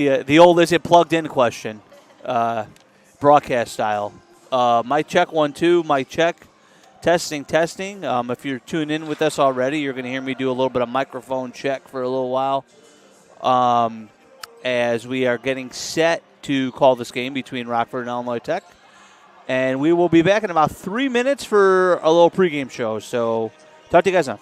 The old is it plugged in question, broadcast style. Mic check 1 2. Mic check. Testing. If you're tuned in with us already, you're going to hear me do a little bit of microphone check for a little while, as we are getting set to call this game between Rockford and Illinois Tech. And we will be back in about 3 minutes for a little pregame show. So talk to you guys now.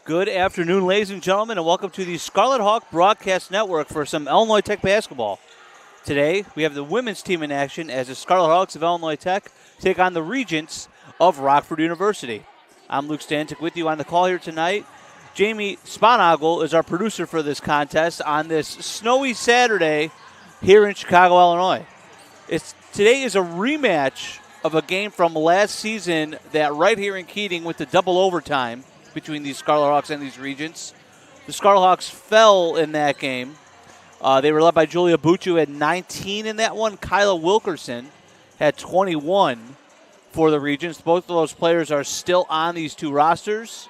Good afternoon, ladies and gentlemen, and welcome to the Scarlet Hawk Broadcast Network for some Illinois Tech basketball. Today, we have the women's team in action as the Scarlet Hawks of Illinois Tech take on the Regents of Rockford University. I'm Luke Stanczyk with you on the call here tonight. Jamie Sponagel is our producer for this contest on this snowy Saturday here in Chicago, Illinois. Today is a rematch of a game from last season that right here in Keating with the double overtime between these Scarlet Hawks and these Regents. The Scarlet Hawks fell in that game. They were led by Julia Bucci, who had 19 in that one. Kyla Wilkerson had 21 for the Regents. Both of those players are still on these two rosters.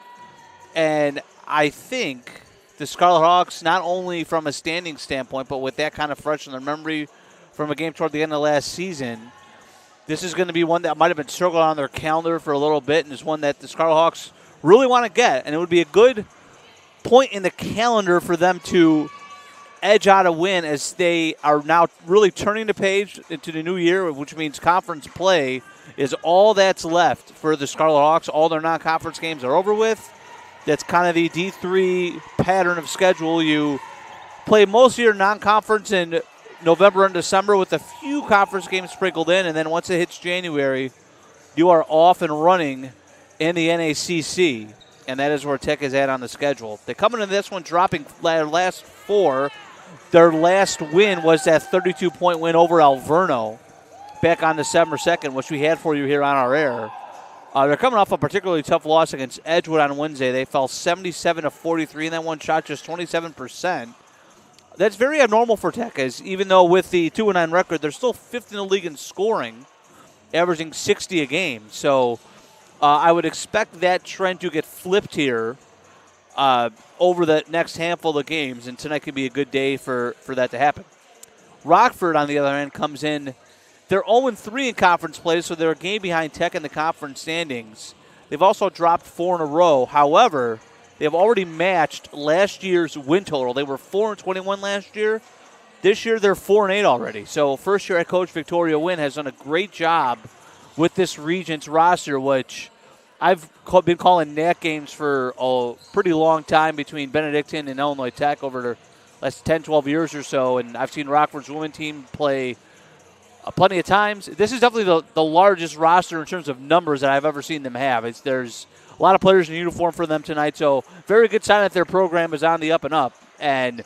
And I think the Scarlet Hawks, not only from a standing standpoint, but with that kind of fresh in their memory from a game toward the end of last season, this is going to be one that might have been circled on their calendar for a little bit, and is one that the Scarlet Hawks really want to get. And it would be a good point in the calendar for them to edge out a win, as they are now really turning the page into the new year, which means conference play is all that's left for the Scarlet Hawks. All their non-conference games are over with, That's kind of the D3 pattern of schedule. You play most of your non-conference in November and December with a few conference games sprinkled in, and then once it hits January, you are off and running in the NACC, and that is where Tech is at on the schedule. They come into this one dropping their last 4. Their last win was that 32-point win over Alverno back on December 2nd, which we had for you here on our air. They're coming off a particularly tough loss against Edgewood on Wednesday. They fell 77-43 in that one, shot just 27%. That's very abnormal for Tech, as even though with the 2-9 record, they're still fifth in the league in scoring, averaging 60 a game. So I would expect that trend to get flipped here over the next handful of games, and tonight could be a good day for that to happen. Rockford, on the other hand, comes in. They're 0-3 in conference play, so they're a game behind Tech in the conference standings. They've also dropped 4 in a row. However, they have already matched last year's win total. They were 4-21 last year. This year, they're 4-8 already. So first-year head coach Victoria Wynn has done a great job with this Regents roster, which I've been calling NAC games for a pretty long time between Benedictine and Illinois Tech over the last 10, 12 years or so, and I've seen Rockford's women's team play plenty of times. This is definitely the largest roster in terms of numbers that I've ever seen them have. There's a lot of players in uniform for them tonight, so very good sign that their program is on the up and up. And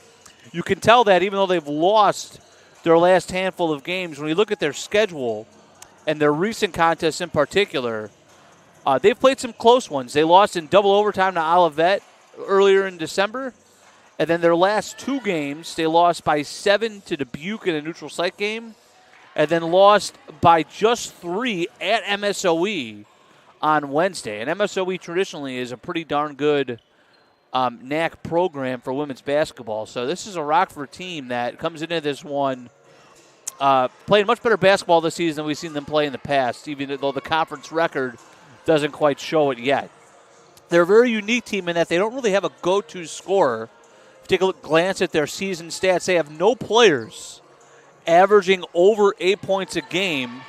you can tell that even though they've lost their last handful of games, when you look at their schedule and their recent contests in particular, they've played some close ones. They lost in double overtime to Olivet earlier in December, and then their last 2 games, they lost by 7 to Dubuque in a neutral site game, and then lost by just 3 at MSOE on Wednesday. And MSOE traditionally is a pretty darn good NAC program for women's basketball. So this is a Rockford team that comes into this one playing much better basketball this season than we've seen them play in the past, even though the conference record doesn't quite show it yet. They're a very unique team in that they don't really have a go-to scorer. If you take a glance at their season stats, they have no players averaging over 8 points a game,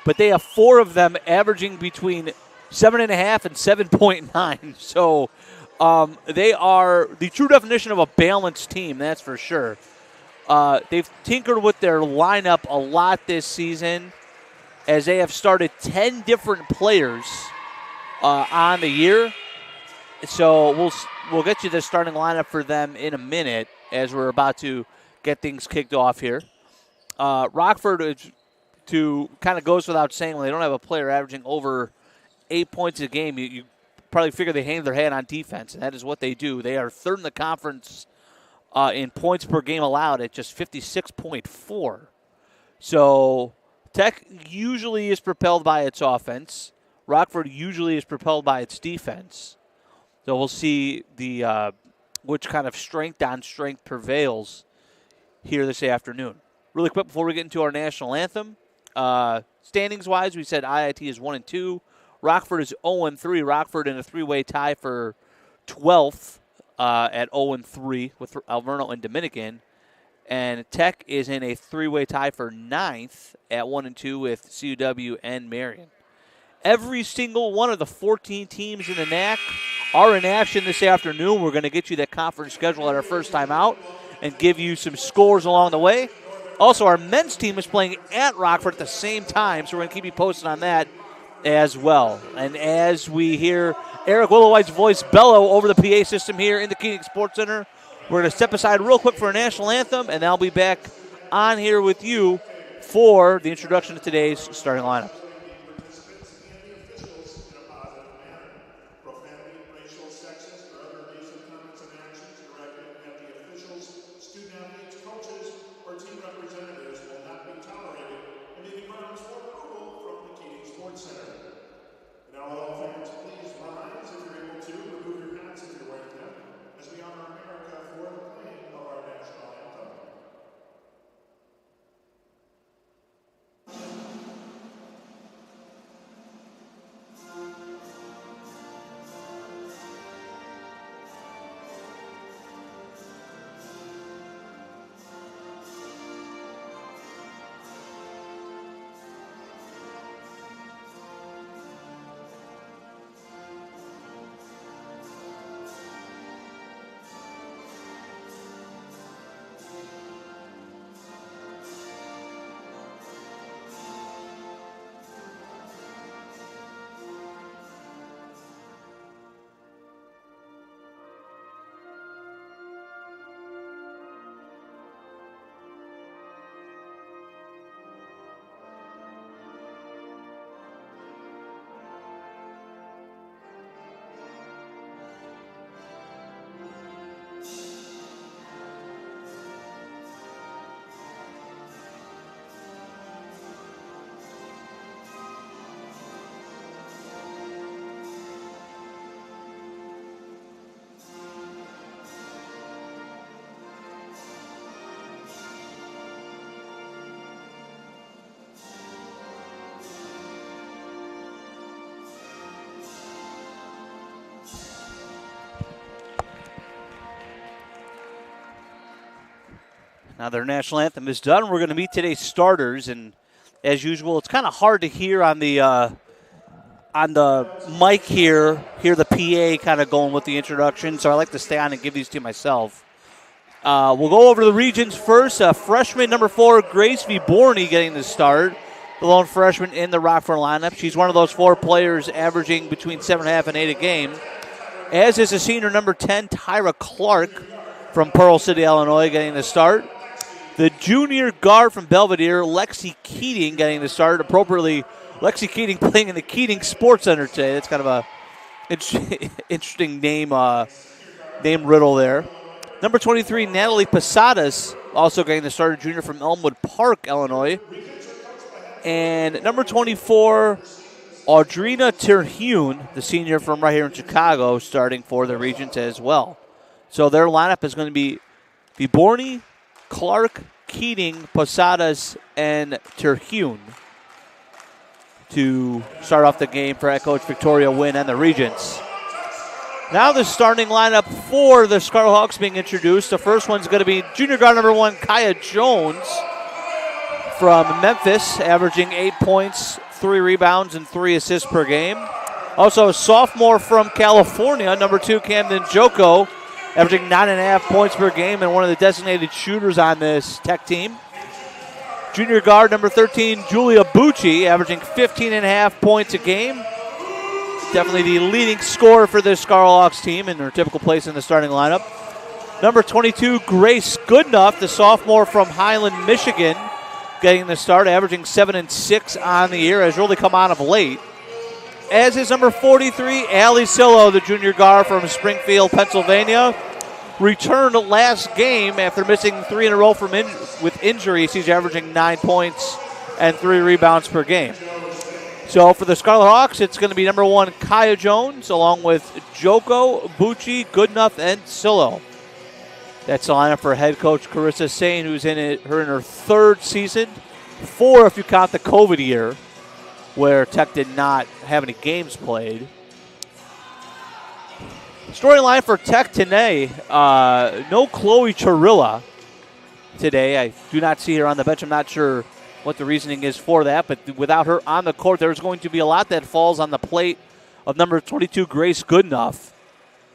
but they have 4 of them averaging between 7.5 and 7.9. So they are the true definition of a balanced team, that's for sure. They've tinkered with their lineup a lot this season, as they have started 10 different players on the year. So we'll get you the starting lineup for them in a minute as we're about to get things kicked off here. Rockford, kind of goes without saying, when they don't have a player averaging over 8 points a game, you probably figure they hang their head on defense, and that is what they do. They are third in the conference in points per game allowed at just 56.4. So Tech usually is propelled by its offense. Rockford usually is propelled by its defense. So we'll see which kind of strength on strength prevails here this afternoon. Really quick before we get into our national anthem, standings-wise, we said IIT is 1-2. Rockford is 0-3. Rockford in a 3-way tie for 12th at 0-3 with Alverno and Dominican. And Tech is in a 3-way tie for 9th at 1-2 with CUW and Marion. Every single one of the 14 teams in the NAC are in action this afternoon. We're going to get you that conference schedule at our first time out and give you some scores along the way. Also, our men's team is playing at Rockford at the same time, so we're going to keep you posted on that as well. And as we hear Eric Willowhite's voice bellow over the PA system here in the Keating Sports Center, we're going to step aside real quick for a national anthem, and I'll be back on here with you for the introduction of today's starting lineup. Now their national anthem is done. We're going to meet today's starters, and as usual, it's kind of hard to hear on the mic here, hear the PA kind of going with the introduction, so I like to stay on and give these to myself. We'll go over the regions first. Freshman number 4, Grace Viborny, getting the start. The lone freshman in the Rockford lineup. She's one of those 4 players averaging between 7.5 and 8 a game. As is a senior number 10, Tyra Clark from Pearl City, Illinois, getting the start. The junior guard from Belvedere, Lexi Keating, getting the start. Appropriately, Lexi Keating playing in the Keating Sports Center today. That's kind of a interesting name riddle there. Number 23, Natalie Posadas, also getting the start, a junior from Elmwood Park, Illinois. And number 24, Audrina Terhune, the senior from right here in Chicago, starting for the Regents as well. So their lineup is going to be Viborny, Clark, Keating, Posadas, and Terhune to start off the game for head coach Victoria Wynn and the Regents. Now the starting lineup for the Scarlet Hawks being introduced. The first one's going to be junior guard number 1, Kaya Jones from Memphis, averaging 8 points, 3 rebounds, and 3 assists per game. Also a sophomore from California, number 2, Camden Joko, averaging 9.5 points per game and one of the designated shooters on this Tech team. Junior guard number 13, Julia Bucci, averaging 15.5 points a game. Definitely the leading scorer for this Scarlet Hawks team in their typical place in the starting lineup. Number 22, Grace Goodenough, the sophomore from Highland, Michigan, getting the start, averaging 7 and 6 on the year, has really come on of late. As is number 43, Allie Sillo, the junior guard from Springfield, Pennsylvania. Returned last game after missing 3 in a row with injury. She's averaging 9 points and 3 rebounds per game. So for the Scarlet Hawks, it's going to be number 1, Kaya Jones, along with Joko, Bucci, Goodenough, and Sillo. That's the lineup for head coach Carissa Sane, who's in her 3rd season, 4 if you count the COVID year, where Tech did not have any games played. Storyline for Tech today, no Chloe Chirilla today. I do not see her on the bench. I'm not sure what the reasoning is for that, but without her on the court, there's going to be a lot that falls on the plate of number 22, Grace Goodenough.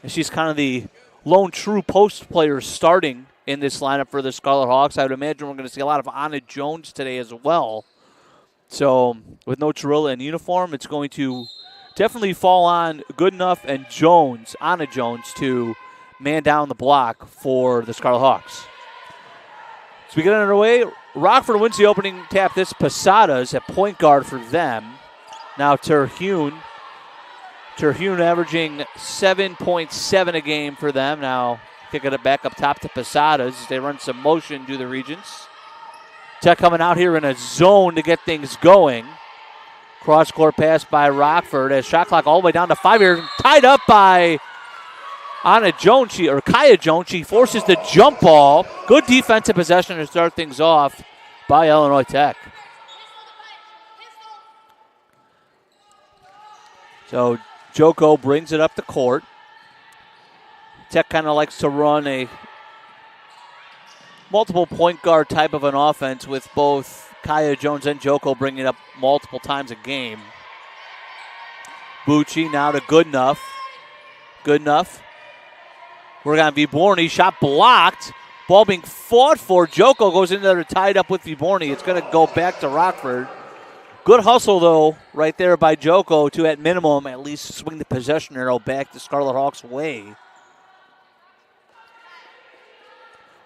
And she's kind of the lone true post player starting in this lineup for the Scarlet Hawks. I would imagine we're going to see a lot of Anna Jones today as well. So with no Chirilla in uniform, it's going to definitely fall on Goodenough and Jones, Anna Jones, to man down the block for the Scarlet Hawks. So we get underway. Rockford wins the opening tap. This Posadas at point guard for them. Now Terhune averaging 7.7 a game for them. Now kicking it back up top to Posadas. They run some motion to the Regents. Tech coming out here in a zone to get things going. Cross-court pass by Rockford as shot clock all the way down to 5 here. Tied up by Kaya Jones. She forces the jump ball. Good defensive possession to start things off by Illinois Tech. So Joko brings it up the court. Tech kind of likes to run a multiple point guard type of an offense with both Kaya Jones and Joko bringing it up multiple times a game. Bucci now to Goodenough. We're going to Viborny. Shot blocked. Ball being fought for. Joko goes in there tied up with Viborny. It's going to go back to Rockford. Good hustle, though, right there by Joko to, at minimum, at least swing the possession arrow back the Scarlet Hawks' way.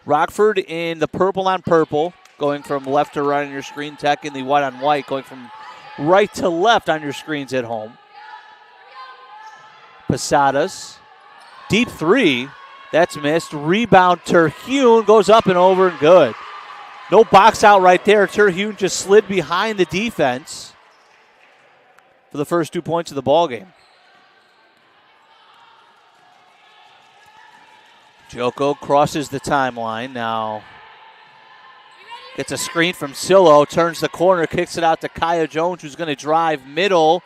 Rockford in the purple on purple, going from left to right on your screen. Tech in the white on white, going from right to left on your screens at home. Posadas. Deep 3. That's missed. Rebound, Terhune goes up and over and good. No box out right there. Terhune just slid behind the defense for the first 2 points of the ball game. Joko crosses the timeline now. Gets a screen from Sillo, turns the corner, kicks it out to Kaya Jones, who's going to drive middle.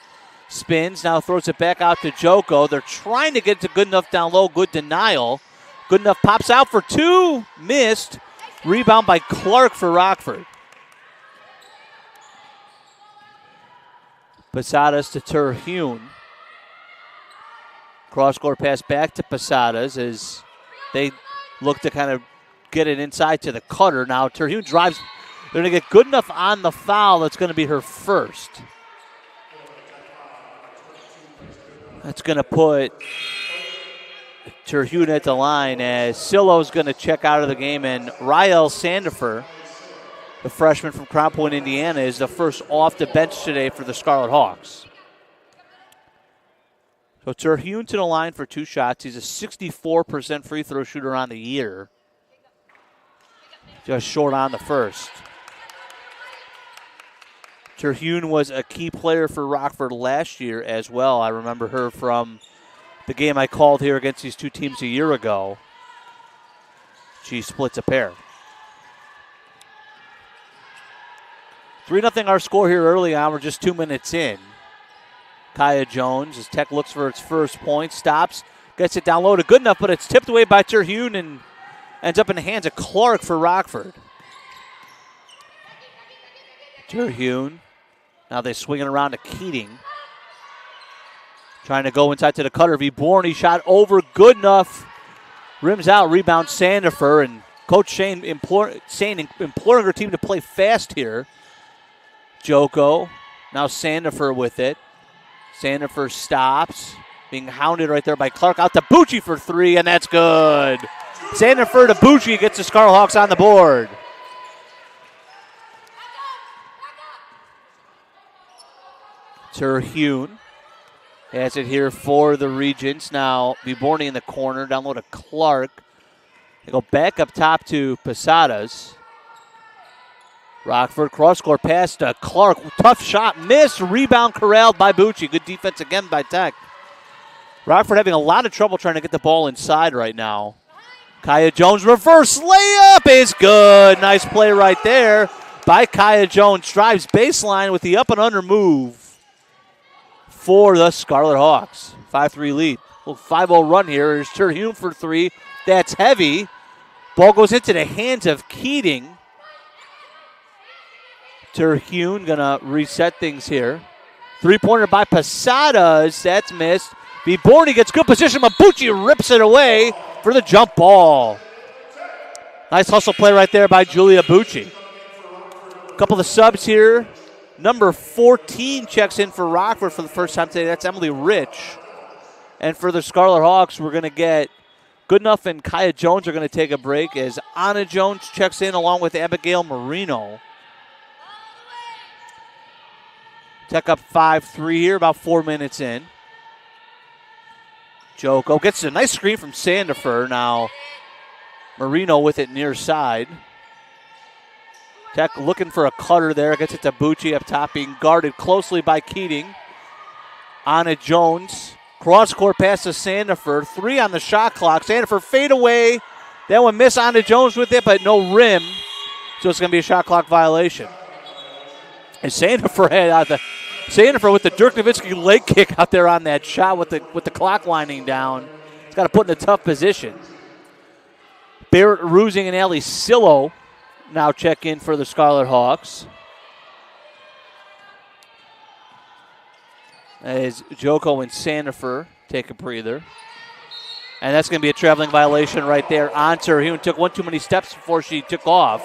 Spins, now throws it back out to Joko. They're trying to get to Goodenough down low. Good denial. Goodenough pops out for 2. Missed. Rebound by Clark for Rockford. Posadas to Terhune. Cross-court pass back to Posadas as they look to kind of get it inside to the cutter. Now Terhune drives. They're going to get good enough on the foul. That's going to be her first. That's going to put Terhune at the line as Sillo's going to check out of the game, and Rael Sandifer, the freshman from Crown Point, Indiana, is the first off the bench today for the Scarlet Hawks. So Terhune to the line for 2 shots. He's a 64% free throw shooter on the year. Just short on the first. Terhune was a key player for Rockford last year as well. I remember her from the game I called here against these 2 teams a year ago. She splits a pair. 3-0 our score here early on. We're just 2 minutes in. Kaya Jones, as Tech looks for its first point, stops, gets it down low to good enough, but it's tipped away by Terhune and ends up in the hands of Clark for Rockford. Terhune, now they swing it around to Keating. Trying to go inside to the cutter. Viborny shot over, good enough. Rims out, rebound Sandifer, and Coach Shane imploring her team to play fast here. Joko, now Sandifer with it. Sandifer stops, being hounded right there by Clark. Out to Bucci for 3, and that's good. Sandifer to Bucci gets the Scarlet Hawks on the board. Terhune has it here for the Regents. Now Viborny in the corner, down low to Clark. They go back up top to Posadas. Rockford cross-court pass to Clark. Tough shot, missed. Rebound corralled by Bucci. Good defense again by Tech. Rockford having a lot of trouble trying to get the ball inside right now. Kaya Jones, reverse layup is good. Nice play right there by Kaya Jones. Drives baseline with the up and under move for the Scarlet Hawks. 5-3 lead. Little 5-0 run here. Here's Terhune for 3. That's heavy. Ball goes into the hands of Keating. Terhune gonna reset things here. 3-pointer by Posadas. That's missed. Viborny gets good position, but Bucci rips it away for the jump ball. Nice hustle play right there by Julia Bucci. A couple of subs here. Number 14 checks in for Rockford for the first time today. That's Emily Rich. And for the Scarlet Hawks, we're going to get Goodenough and Kaya Jones are going to take a break as Anna Jones checks in along with Abigail Marino. Tech up 5-3 here, about 4 minutes in. Joko gets a nice screen from Sandifer. Now Marino with it near side. Tech looking for a cutter there. Gets it to Bucci up top, being guarded closely by Keating. Anna Jones. Cross-court pass to Sandifer. 3 on the shot clock. Sandifer fade away. That one miss. Anna Jones with it, but no rim. So it's going to be a shot clock violation. And Sandifer with the Dirk Nowitzki leg kick out there on that shot with the clock winding down. He's got to put in a tough position. Barrett Rusing and Allie Sillo now check in for the Scarlet Hawks. As Joko and Sandifer take a breather. And that's going to be a traveling violation right there on Terhune. Took one too many steps before she took off.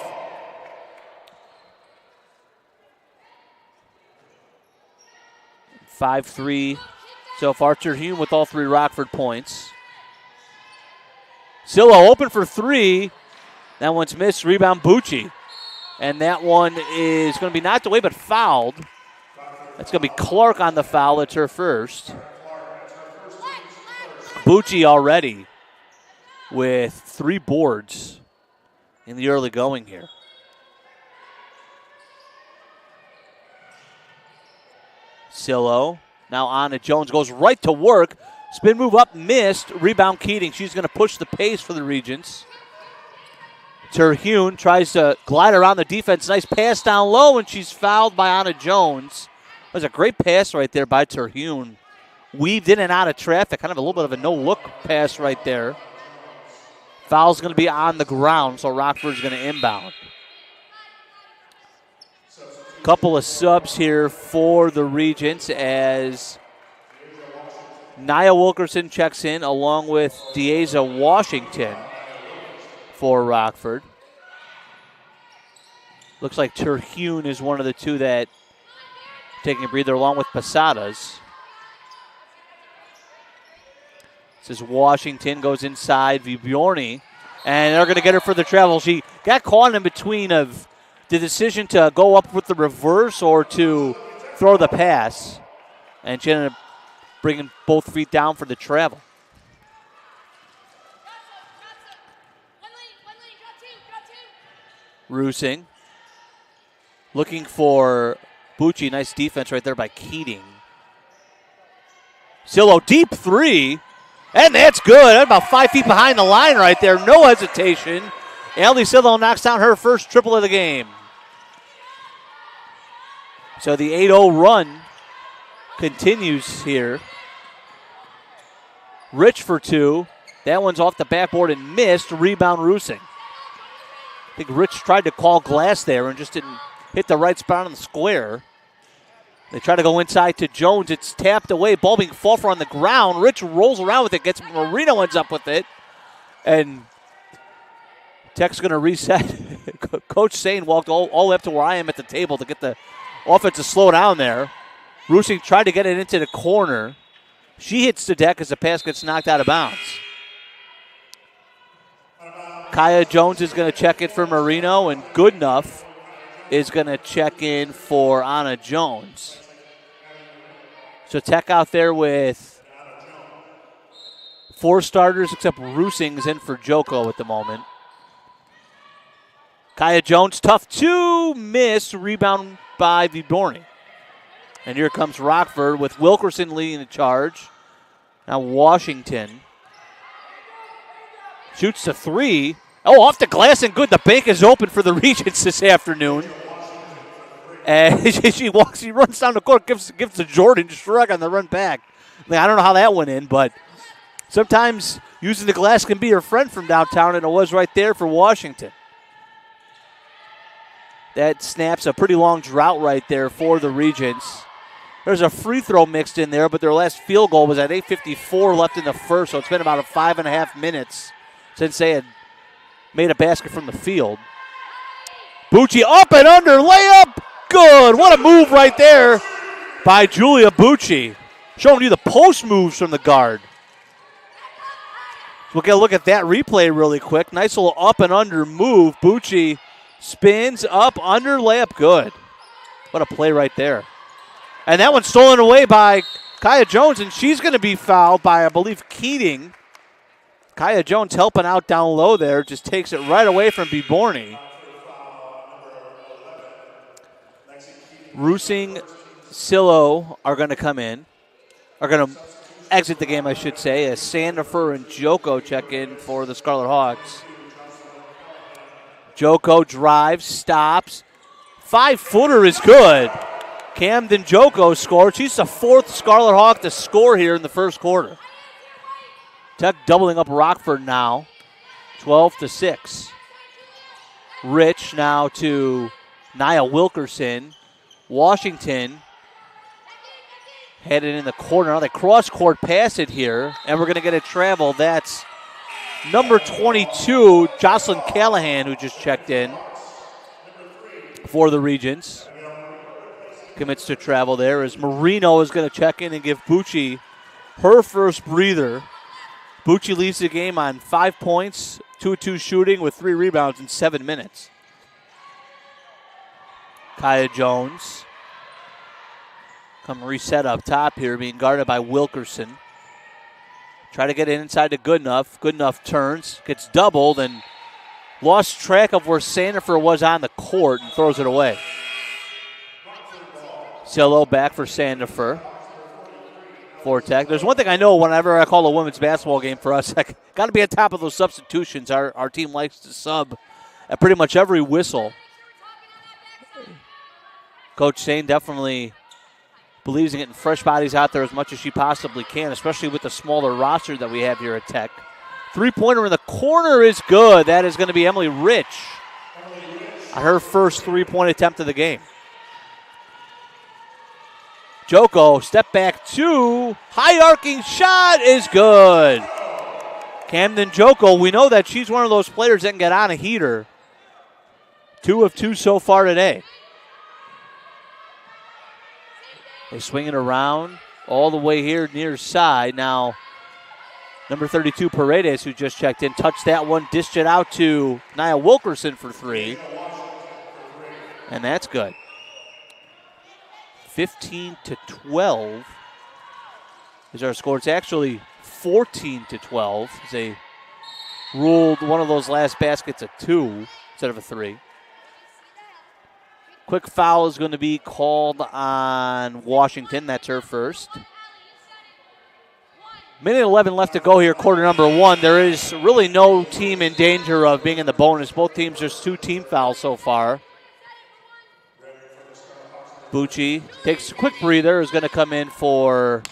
(5-3) so far. Terhune with all 3 Rockford points. Sillo open for 3. That one's missed. Rebound Bucci. And that one is going to be knocked away but fouled. That's going to be Clark on the foul. It's her first. Bucci already with 3 boards in the early going here. Sillo. Now Anna Jones goes right to work. Spin move up, missed. Rebound Keating. She's going to push the pace for the Regents. Terhune tries to glide around the defense. Nice pass down low, and she's fouled by Anna Jones. That was a great pass right there by Terhune. Weaved in and out of traffic. Kind of a little bit of a no-look pass right there. Foul's going to be on the ground, so Rockford's going to inbound. Couple of subs here for the Regents as Nia Wilkerson checks in along with Deaza Washington for Rockford. Looks like Terhune is one of the two that taking a breather along with Posadas. This is Washington goes inside Vibjorny, and they're going to get her for the travel. She got caught in between of the decision to go up with the reverse or to throw the pass, and she ended up bringing both feet down for the travel. Rusing looking for Bucci. Nice defense right there by Keating. Sillo, deep three, and that's good. About 5 feet behind the line right there. No hesitation. Allie Sillo knocks down her first triple of the game. So the 8-0 run continues here. Rich for two. That one's off the backboard and missed. Rebound Rusing. I think Rich tried to call glass there and just didn't hit the right spot on the square. They try to go inside to Jones. It's tapped away. Ball being fought for on the ground. Rich rolls around with it. Gets Marino, ends up with it. And Tech's going to reset. Coach Sane walked all the way up to where I am at the table to get the offense to slow down there. Rusing tried to get it into the corner. She hits the deck as the pass gets knocked out of bounds. Kaya Jones is going to check it for Marino, and Goodenough is going to check in for Anna Jones. So Tech out there with 4 starters, except Rusing's in for Joko at the moment. Kaya Jones, tough to miss. Rebound by Vibjorny. And here comes Rockford with Wilkerson leading the charge. Now Washington shoots the three. Oh, off the glass and good. The bank is open for the Regents this afternoon. And she runs down the court, gives to Jordan shrug on the run back. I don't know how that went in, but sometimes using the glass can be your friend from downtown, and it was right there for Washington. That snaps a pretty long drought right there for the Regents. There's a free throw mixed in there, but their last field goal was at 8:54 left in the first, so it's been about 5.5 minutes since they had made a basket from the field. Bucci up and under, layup, good. What a move right there by Julia Bucci. Showing you the post moves from the guard. We'll get a look at that replay really quick. Nice little up and under move. Bucci spins up, under, layup, good. What a play right there. And that one's stolen away by Kaya Jones, and she's going to be fouled by, I believe, Keating. Kaya Jones helping out down low there, just takes it right away from Vibjorny. Rusing, Sillo are going to come in, are going to exit the game, I should say, as Sandifer and Joko check in for the Scarlet Hawks. Joko drives, stops. 5-footer is good. Camden Joko scored. She's the 4th Scarlet Hawk to score here in the first quarter. Tech doubling up Rockford now, 12-6. Rich now to Nia Wilkerson. Washington headed in the corner. Now they cross-court pass it here, and we're going to get a travel. That's number 22, Jocelyn Callahan, who just checked in for the Regents. Commits to travel there as Marino is going to check in and give Bucci her first breather. Bucci leads the game on 5 points, 2-2 shooting with 3 rebounds in 7 minutes. Kaya Jones come reset up top here, being guarded by Wilkerson. Try to get it inside to Goodenough. Goodenough turns, gets doubled, and lost track of where Sandifer was on the court and throws it away. Sillo back for Sandifer. For Tech. There's one thing I know whenever I call a women's basketball game for us, I got to be on top of those substitutions. Our team likes to sub at pretty much every whistle. Coach Sane definitely believes in getting fresh bodies out there as much as she possibly can, especially with the smaller roster that we have here at Tech. Three-pointer in the corner is good. That is going to be Emily Rich on her first three-point attempt of the game. Joko, step back two. High arcing shot is good. Camden Joko, we know that she's one of those players that can get on a heater. 2 of 2 so far today. They swing it around all the way here near side. Now, number 32, Paredes, who just checked in, touched that one, dished it out to Nia Wilkerson for 3. And that's good. 15-12 is our score. It's actually 14-12. They ruled one of those last baskets a 2 instead of a 3. Quick foul is going to be called on Washington. That's her first. Minute 11 left to go here, quarter number 1. There is really no team in danger of being in the bonus. Both teams, there's 2 team fouls so far. Bucci takes a quick breather, is going to come in for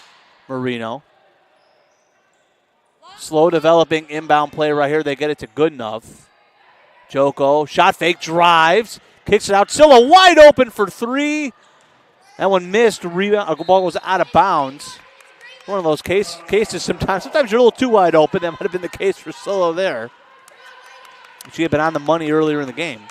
Marino. Slow developing inbound play right here. They get it to Goodenough. Joko, shot fake, drives, kicks it out. Silla wide open for 3. That one missed. Rebound. The ball goes out of bounds. One of those cases sometimes. Sometimes you're a little too wide open. That might have been the case for Silla there. She had been on the money earlier in the game.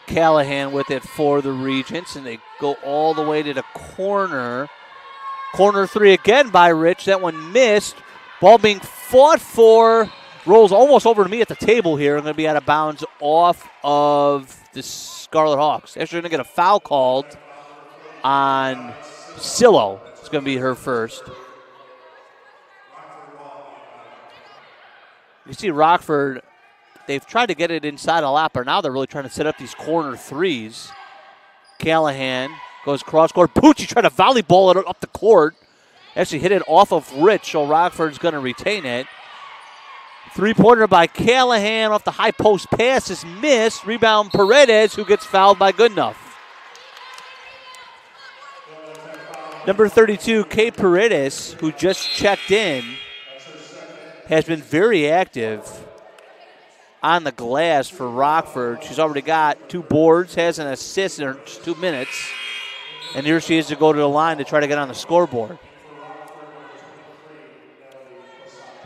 Callahan with it for the Regents, and they go all the way to the corner. Corner 3 again by Rich. That one missed. Ball being fought for. Rolls almost over to me at the table here. I'm going to be out of bounds off of the Scarlet Hawks. Actually going to get a foul called on Sillo. It's going to be her first. You see Rockford, they've tried to get it inside a lap, but now they're really trying to set up these corner 3s. Callahan goes cross-court. Pucci tried to volleyball it up the court. Actually hit it off of Rich, so Rockford's going to retain it. Three-pointer by Callahan off the high post pass is missed. Rebound Paredes, who gets fouled by Goodenough. Number 32, Kate Paredes, who just checked in, has been very active on the glass for Rockford. She's already got 2 boards, has an assist in just 2 minutes. And here she is to go to the line to try to get on the scoreboard.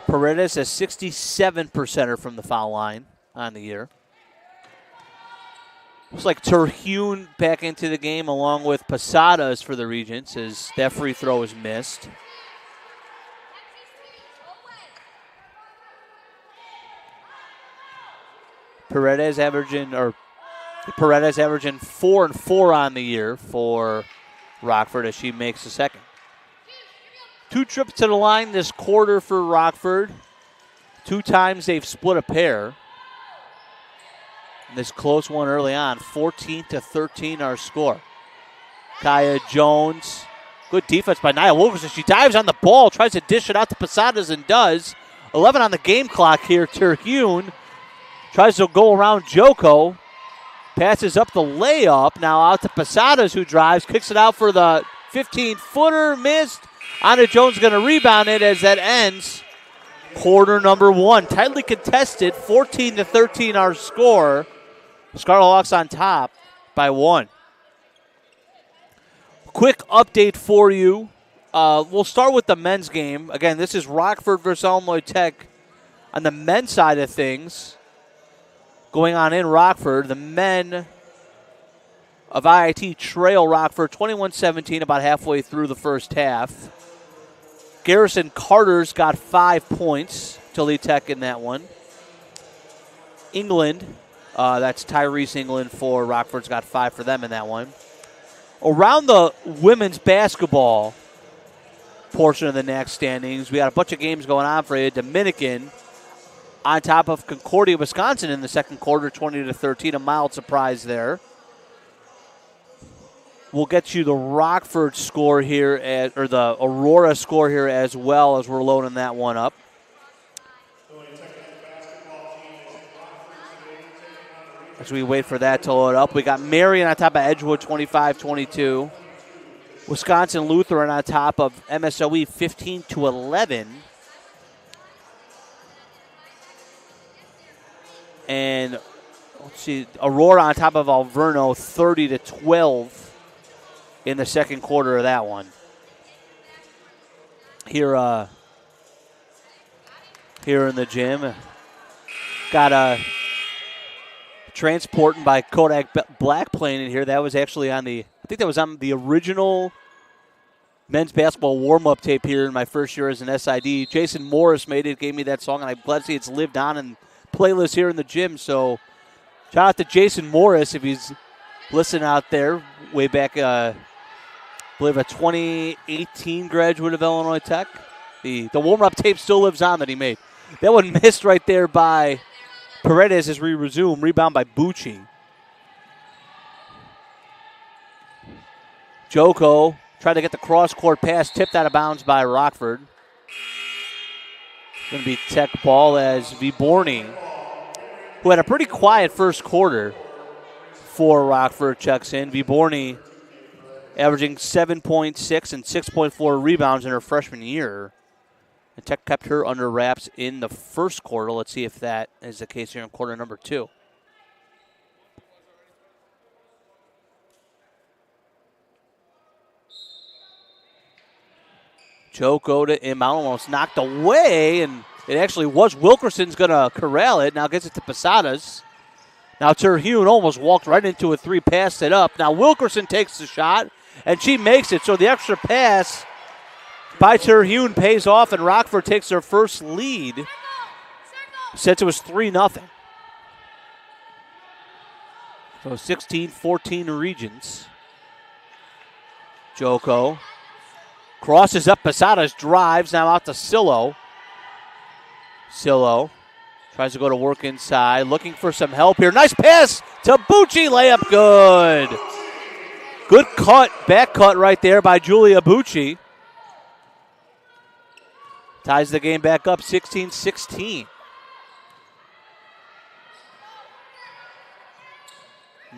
Paredes has 67% from the foul line on the year. Looks like Terhune back into the game along with Posadas for the Regents as that free throw is missed. Paredes averaging 4 and 4 on the year for Rockford as she makes the second. 2 trips to the line this quarter for Rockford. 2 times they've split a pair. This close one early on, 14-13 our score. Kaya Jones, good defense by Nia Wilkerson. She dives on the ball, tries to dish it out to Posadas and does. 11 on the game clock here. Terhune tries to go around Joko. Passes up the layup. Now out to Posadas, who drives, kicks it out for the 15-footer, missed. Anna Jones going to rebound it as that ends quarter number 1. Tightly contested, 14-13 our score. Scarlet Hawks on top by 1. Quick update for you. We'll start with the men's game. Again, this is Rockford versus Illinois Tech on the men's side of things. Going on in Rockford, the men of IIT trail Rockford 21-17 about halfway through the first half. Garrison Carter's got 5 points to lead Tech in that one. England, that's Tyrese England for Rockford's got 5 for them in that one. Around the women's basketball portion of the NAC standings, we got a bunch of games going on for you. Dominican on top of Concordia, Wisconsin in the second quarter, 20-13, a mild surprise there. We'll get you the Rockford score here, or the Aurora score here as well as we're loading that one up. As we wait for that to load up, we got Marion on top of Edgewood, 25-22. Wisconsin Lutheran on top of MSOE 15-11. And let's see, Aurora on top of Alverno 30-12 in the second quarter of that one. Here in the gym, got a transporting by Kodak Black playing in here. That was actually I think that was on the original men's basketball warm-up tape here in my first year as an SID. Jason Morris made it, gave me that song, and I'm glad to see it's lived on in playlist here in the gym. So shout out to Jason Morris if he's listening out there way back, I believe a 2018 graduate of Illinois Tech. The warm-up tape still lives on that he made. That one missed right there by Paredes as we resume. Rebound by Bucci. Joko tried to get the cross-court pass, tipped out of bounds by Rockford. Going to be Tech ball as Viborny, who had a pretty quiet first quarter for Rockford, checks in. Viborny averaging 7.6 and 6.4 rebounds in her freshman year. And Tech kept her under wraps in the first quarter. Let's see if that is the case here in quarter number 2. Joko to inbound, almost knocked away, and it actually was Wilkerson's going to corral it. Now gets it to Posadas. Now Terhune almost walked right into a three, passed it up. Now Wilkerson takes the shot, and she makes it. So the extra pass by Terhune pays off, and Rockford takes their first lead since it was 3-0. So 16-14 Regents. Joko crosses up Posadas, drives, now out to Sillo. Sillo tries to go to work inside, looking for some help here. Nice pass to Bucci, layup good. Good cut, back cut right there by Julia Bucci. Ties the game back up 16-16.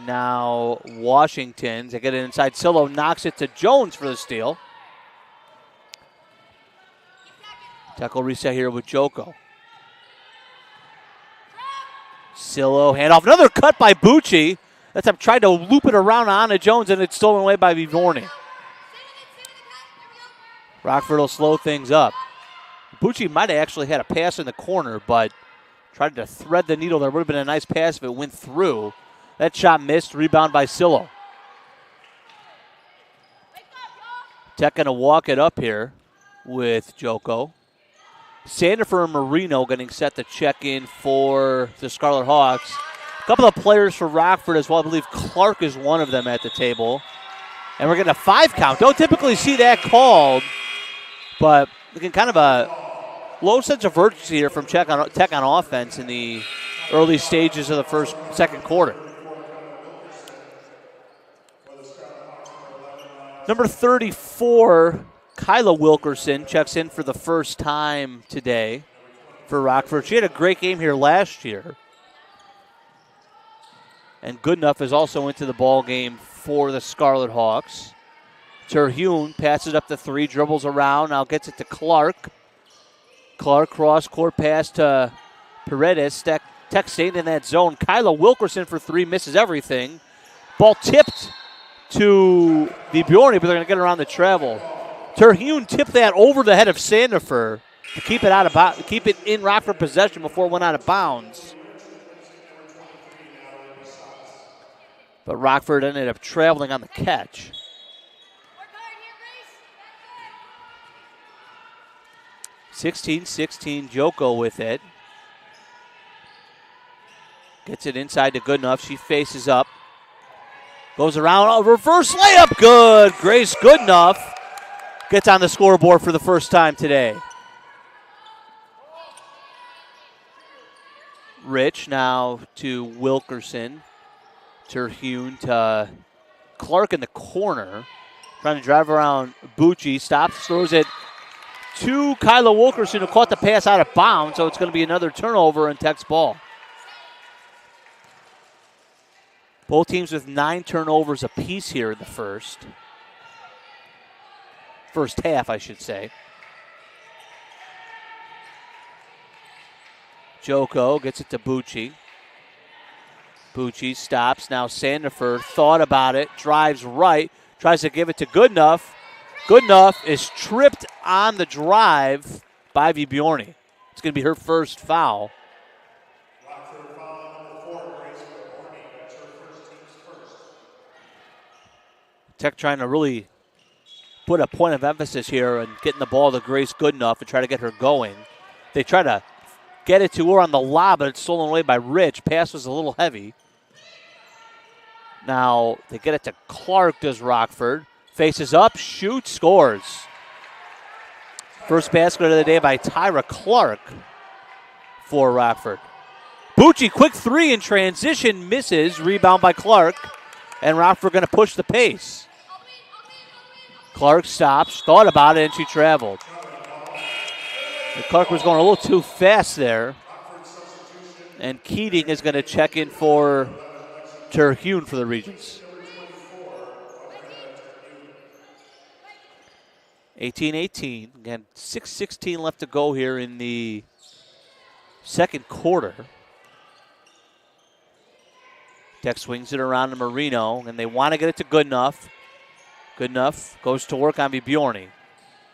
Now Washington, they get it inside. Sillo knocks it to Jones for the steal. Tech will reset here with Joko. Sillo, handoff. Another cut by Bucci. That's up, tried to loop it around onto Jones, and it's stolen away by Vivorny. Rockford will slow things up. Bucci might have actually had a pass in the corner, but tried to thread the needle. There would have been a nice pass if it went through. That shot missed. Rebound by Sillo. Tech going to walk it up here with Joko. Sandifer and Marino getting set to check in for the Scarlet Hawks. A couple of players for Rockford as well. I believe Clark is one of them at the table. And we're getting a 5 count. Don't typically see that called, but looking kind of a low sense of urgency here from Tech on offense in the early stages of the second quarter. Number 34, Kyla Wilkerson checks in for the first time today for Rockford. She had a great game here last year. And Goodenough is also into the ball game for the Scarlet Hawks. Terhune passes up the 3, dribbles around, now gets it to Clark. Clark cross-court pass to Paredes. Tech staying in that zone. Kyla Wilkerson for 3, misses everything. Ball tipped to Viborny, but they're going to get around the travel. Terhune tipped that over the head of Sandifer to keep it in Rockford possession before it went out of bounds. But Rockford ended up traveling on the catch. (16-16) Joko with it. Gets it inside to Goodenough. She faces up. Goes around. Reverse layup. Good. Grace Goodenough gets on the scoreboard for the first time today. Rich now to Wilkerson. Terhune to Clark in the corner. Trying to drive around Bucci. Stops, throws it to Kyla Wilkerson, who caught the pass out of bounds. So it's going to be another turnover and Tech's ball. Both teams with 9 turnovers apiece here in the first. First half, I should say. Joko gets it to Bucci. Bucci stops. Now Sandiford thought about it, drives right, tries to give it to Goodenough. Goodenough is tripped on the drive by Viborni. It's going to be her first foul. Rockford foul number 4, Grace Viborni. That's her first, team's first. Tech trying to really put a point of emphasis here and getting the ball to Grace Goodenough and try to get her going. They try to get it to her on the lob, but it's stolen away by Rich. Pass was a little heavy. Now they get it to Clark, does Rockford. Faces up, shoots, scores. First basket of the day by Tyra Clark for Rockford. Bucci, quick three in transition, misses. Rebound by Clark. And Rockford going to push the pace. Clark stops, thought about it, and she traveled. And Clark was going a little too fast there. And Keating is going to check in for Terhune for the Regents. 18-18. Again, 6:16 left to go here in the second quarter. Tech swings it around to Marino, and they want to get it to Goodenough. Goodenough goes to work on Viborni.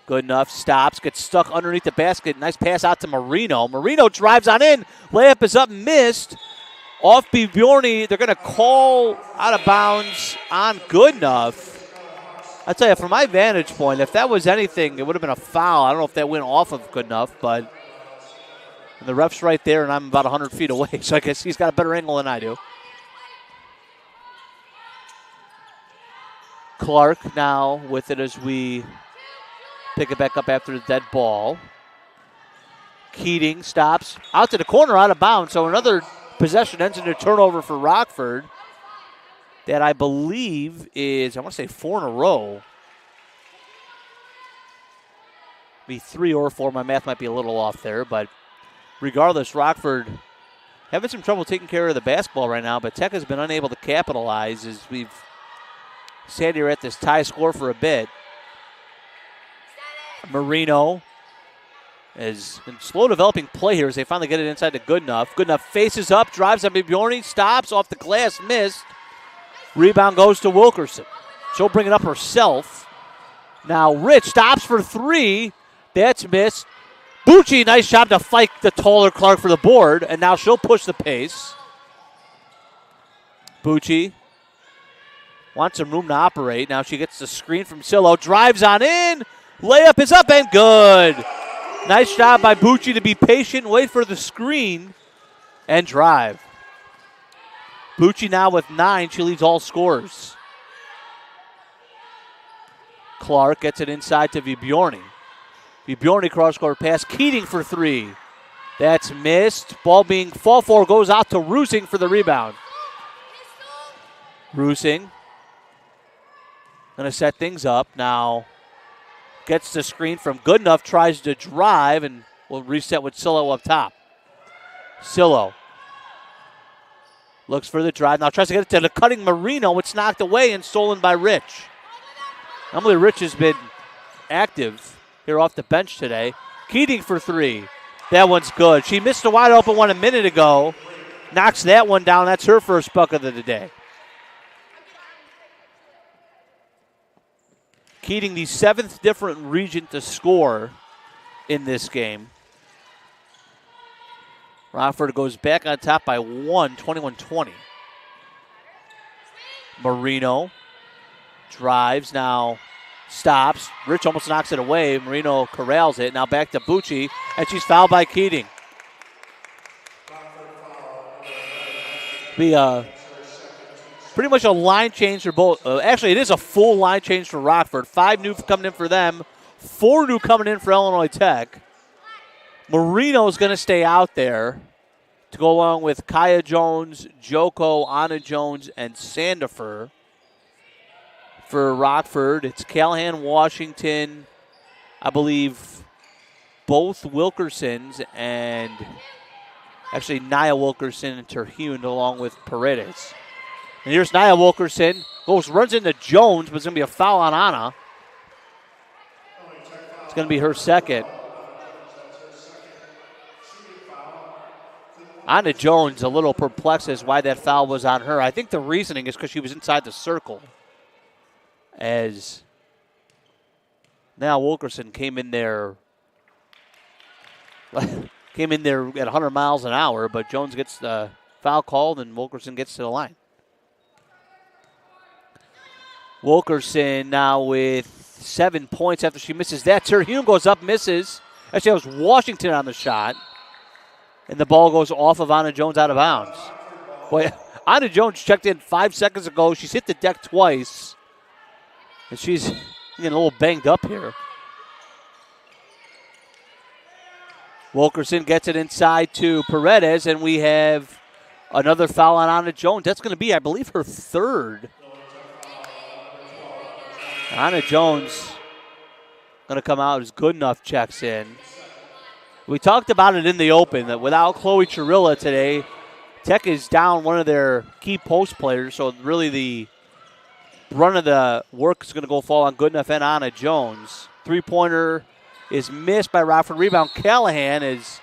Goodenough stops, gets stuck underneath the basket. Nice pass out to Marino. Marino drives on in. Layup is up, missed. Off Viborni, they're going to call out of bounds on Goodenough. I tell you, from my vantage point, if that was anything, it would have been a foul. I don't know if that went off of Goodenough, but the ref's right there, and I'm about 100 feet away, so I guess he's got a better angle than I do. Clark now with it as we pick it back up after the dead ball. Keating stops out to the corner, out of bounds. So another possession ends in a turnover for Rockford. That I believe is, I want to say 4 in a row. Be 3 or 4. My math might be a little off there, but regardless, Rockford having some trouble taking care of the basketball right now, but Tech has been unable to capitalize as we've sat here at this tie score for a bit. Marino is in slow developing play here as they finally get it inside to Goodenough. Goodenough faces up, drives on Viborni, stops off the glass, missed. Rebound goes to Wilkerson. She'll bring it up herself. Now Rich stops for 3. That's missed. Bucci, nice job to fight the taller Clark for the board, and now she'll push the pace. Bucci wants some room to operate. Now she gets the screen from Sillo, drives on in. Layup is up and good. Nice job by Bucci to be patient, wait for the screen, and drive. Bucci now with 9. She leads all scorers. Clark gets it inside to Viborni. Viborni cross-court pass. Keating for 3. That's missed. Ball being fought for goes out to Rusing for the rebound. Rusing going to set things up. Now gets the screen from Goodenough, tries to drive, and will reset with Sillo up top. Sillo looks for the drive. Now tries to get it to the cutting Marino. It's knocked away and stolen by Rich. Normally Rich has been active here off the bench today. Keating for 3. That one's good. She missed a wide open one a minute ago. Knocks that one down. That's her first bucket of the day. Keating, the 7th different Regent to score in this game. Rockford goes back on top by 1, 21-20. Marino drives, now stops. Rich almost knocks it away. Marino corrals it. Now back to Bucci, and she's fouled by Keating. Be pretty much a line change for both. Actually, it is a full line change for Rockford. 5 new coming in for them, 4 new coming in for Illinois Tech. Marino's going to stay out there to go along with Kaya Jones, Joko, Anna Jones, and Sandifer. For Rockford, it's Callahan, Washington, I believe both Wilkersons, and actually Nia Wilkerson and Terhune along with Paredes. And here's Nia Wilkerson, runs into Jones, but it's going to be a foul on Anna. going to be her second. Anna Jones a little perplexed as why that foul was on her. I think the reasoning is because she was inside the circle. As now Wilkerson came in there at 100 miles an hour, but Jones gets the foul called and Wilkerson gets to the line. Wilkerson now with 7 points after she misses that. Terhune goes up, misses. Actually, that was Washington on the shot. And the ball goes off of Anna Jones out of bounds. Boy, Anna Jones checked in 5 seconds ago. She's hit the deck twice. And she's getting a little banged up here. Wilkerson gets it inside to Paredes, and we have another foul on Anna Jones. That's going to be, I believe, her third. Anna Jones going to come out as good enough, checks in. We talked about it in the open that without Chloe Chirilla today, Tech is down one of their key post players, so really the run of the work is going to fall on Goodenough and Anna Jones. Three-pointer is missed by Rockford. Rebound Callahan is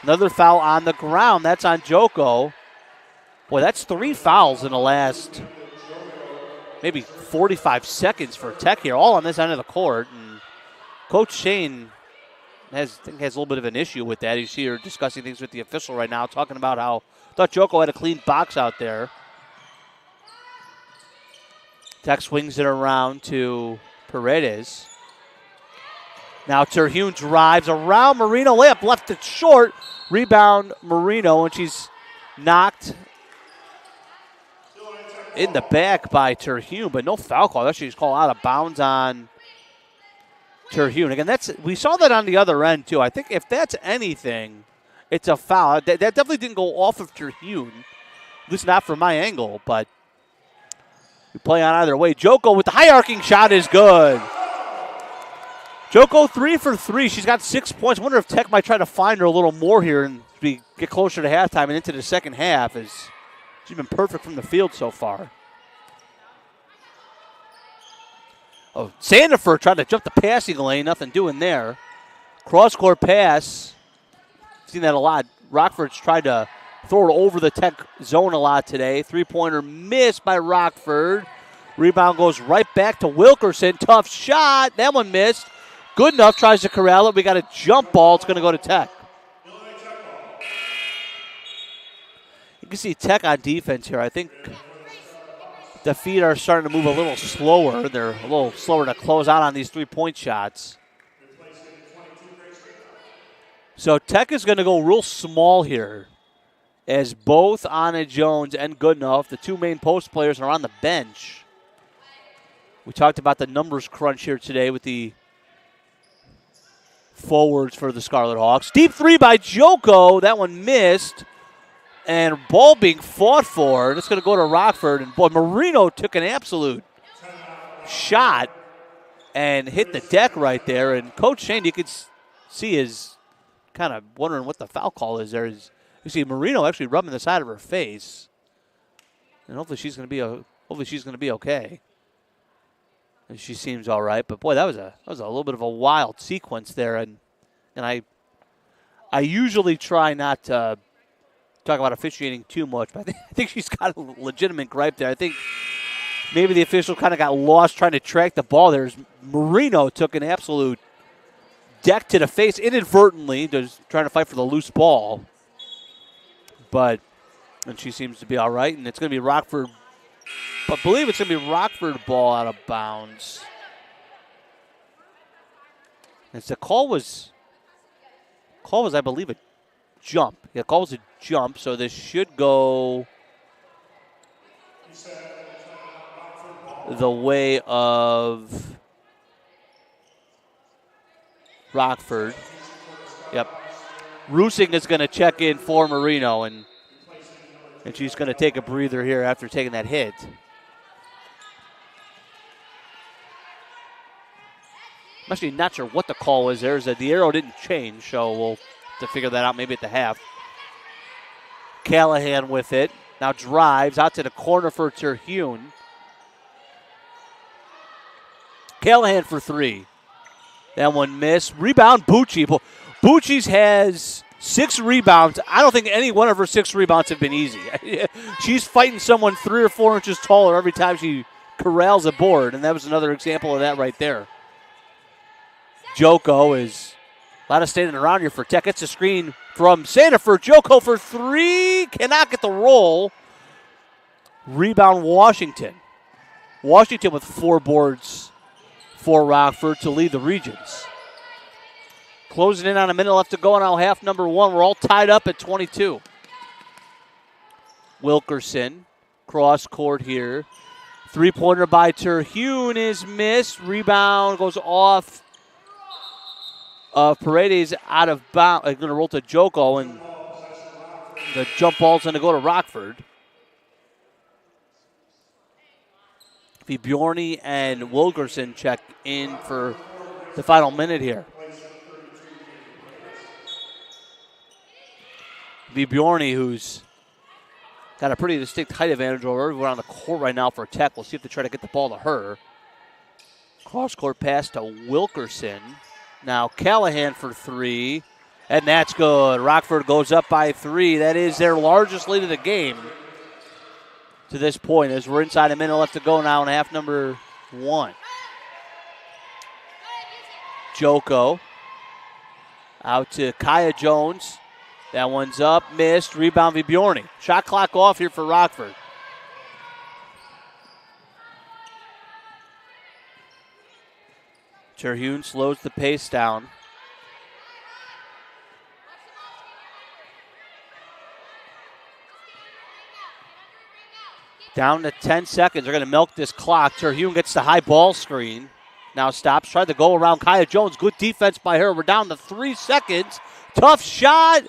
another foul on the ground. That's on Joko. Boy, that's 3 fouls in the last maybe 45 seconds for Tech here, all on this end of the court. And Coach Shane has a little bit of an issue with that. He's here discussing things with the official right now, talking about how thought Joko had a clean box out there. Tech swings it around to Paredes. Now Terhune drives around Marino. Layup left it short. Rebound Marino, and she's knocked in the back by Terhune, but no foul call. That's she's called out of bounds on Terhune. Again, we saw that on the other end, too. I think if that's anything, it's a foul. That definitely didn't go off of Terhune, at least not from my angle, but we play on either way. Joko with the high arcing shot is good. Joko 3 for 3. She's got 6 points. I wonder if Tech might try to find her a little more here and get closer to halftime and into the second half, as she's been perfect from the field so far. Oh, Sandifer tried to jump the passing lane. Nothing doing there. Cross-court pass. Seen that a lot. Rockford's tried to throw it over the Tech zone a lot today. Three-pointer missed by Rockford. Rebound goes right back to Wilkerson. Tough shot. That one missed. Goodenough tries to corral it. We got a jump ball. It's going to go to Tech. You can see Tech on defense here. I think the feet are starting to move a little slower. They're a little slower to close out on these three-point shots. So Tech is going to go real small here, as both Anna Jones and Goodenough, the two main post players, are on the bench. We talked about the numbers crunch here today with the forwards for the Scarlet Hawks. Deep three by Joko. That one missed. And ball being fought for. And it's going to go to Rockford. And boy, Marino took an absolute shot and hit the deck right there. And Coach Shane, you could see, is kind of wondering what the foul call is there. You see Marino actually rubbing the side of her face. And hopefully she's going to be okay. And she seems all right. But boy, that was a little bit of a wild sequence there. And I usually try not to talk about officiating too much, but I think she's got a legitimate gripe there. I think maybe the official kind of got lost trying to track the ball there. Marino took an absolute deck to the face inadvertently, just trying to fight for the loose ball. And she seems to be all right, and it's going to be Rockford. I believe it's going to be Rockford ball out of bounds. And the call was, I believe, a jump. Yeah, call was a jump, so this should go the way of Rockford. Yep. Rusing is going to check in for Marino, and she's going to take a breather here after taking that hit. I'm actually not sure what the call is there. The arrow didn't change, so we'll have to figure that out maybe at the half. Callahan with it. Now drives out to the corner for Terhune. Callahan for three. That one missed. Rebound, Bucci. Bucci's has 6 rebounds. I don't think any one of her 6 rebounds have been easy. She's fighting someone 3 or 4 inches taller every time she corrals a board, and that was another example of that right there. Joko is a lot of standing around here for Tech. Gets a screen from Sandiford. Joko for 3. Cannot get the roll. Rebound, Washington. Washington with 4 boards for Rockford to lead the Regions. Closing in on a minute left to go now, half number 1. We're all tied up at 22. Wilkerson, cross court here. 3-pointer by Terhune is missed. Rebound goes off of Paredes out of bounds. Going to roll to Joko, and the jump ball's going to go to Rockford. Bjorny and Wilkerson check in for the final minute here. Bjorny, who's got a pretty distinct height advantage over everyone on the court right now for Tech. We'll see if they try to get the ball to her. Cross-court pass to Wilkerson. Now Callahan for 3, and that's good. Rockford goes up by 3. That is their largest lead of the game to this point, as we're inside a minute left to go now in half number 1. Joko out to Kaya Jones. That one's up, missed. Rebound, Bjorny. Shot clock off here for Rockford. Terhune slows the pace down. Down to 10 seconds. They're going to milk this clock. Terhune gets the high ball screen. Now stops. Tried to go around Kaya Jones. Good defense by her. We're down to 3 seconds. Tough shot.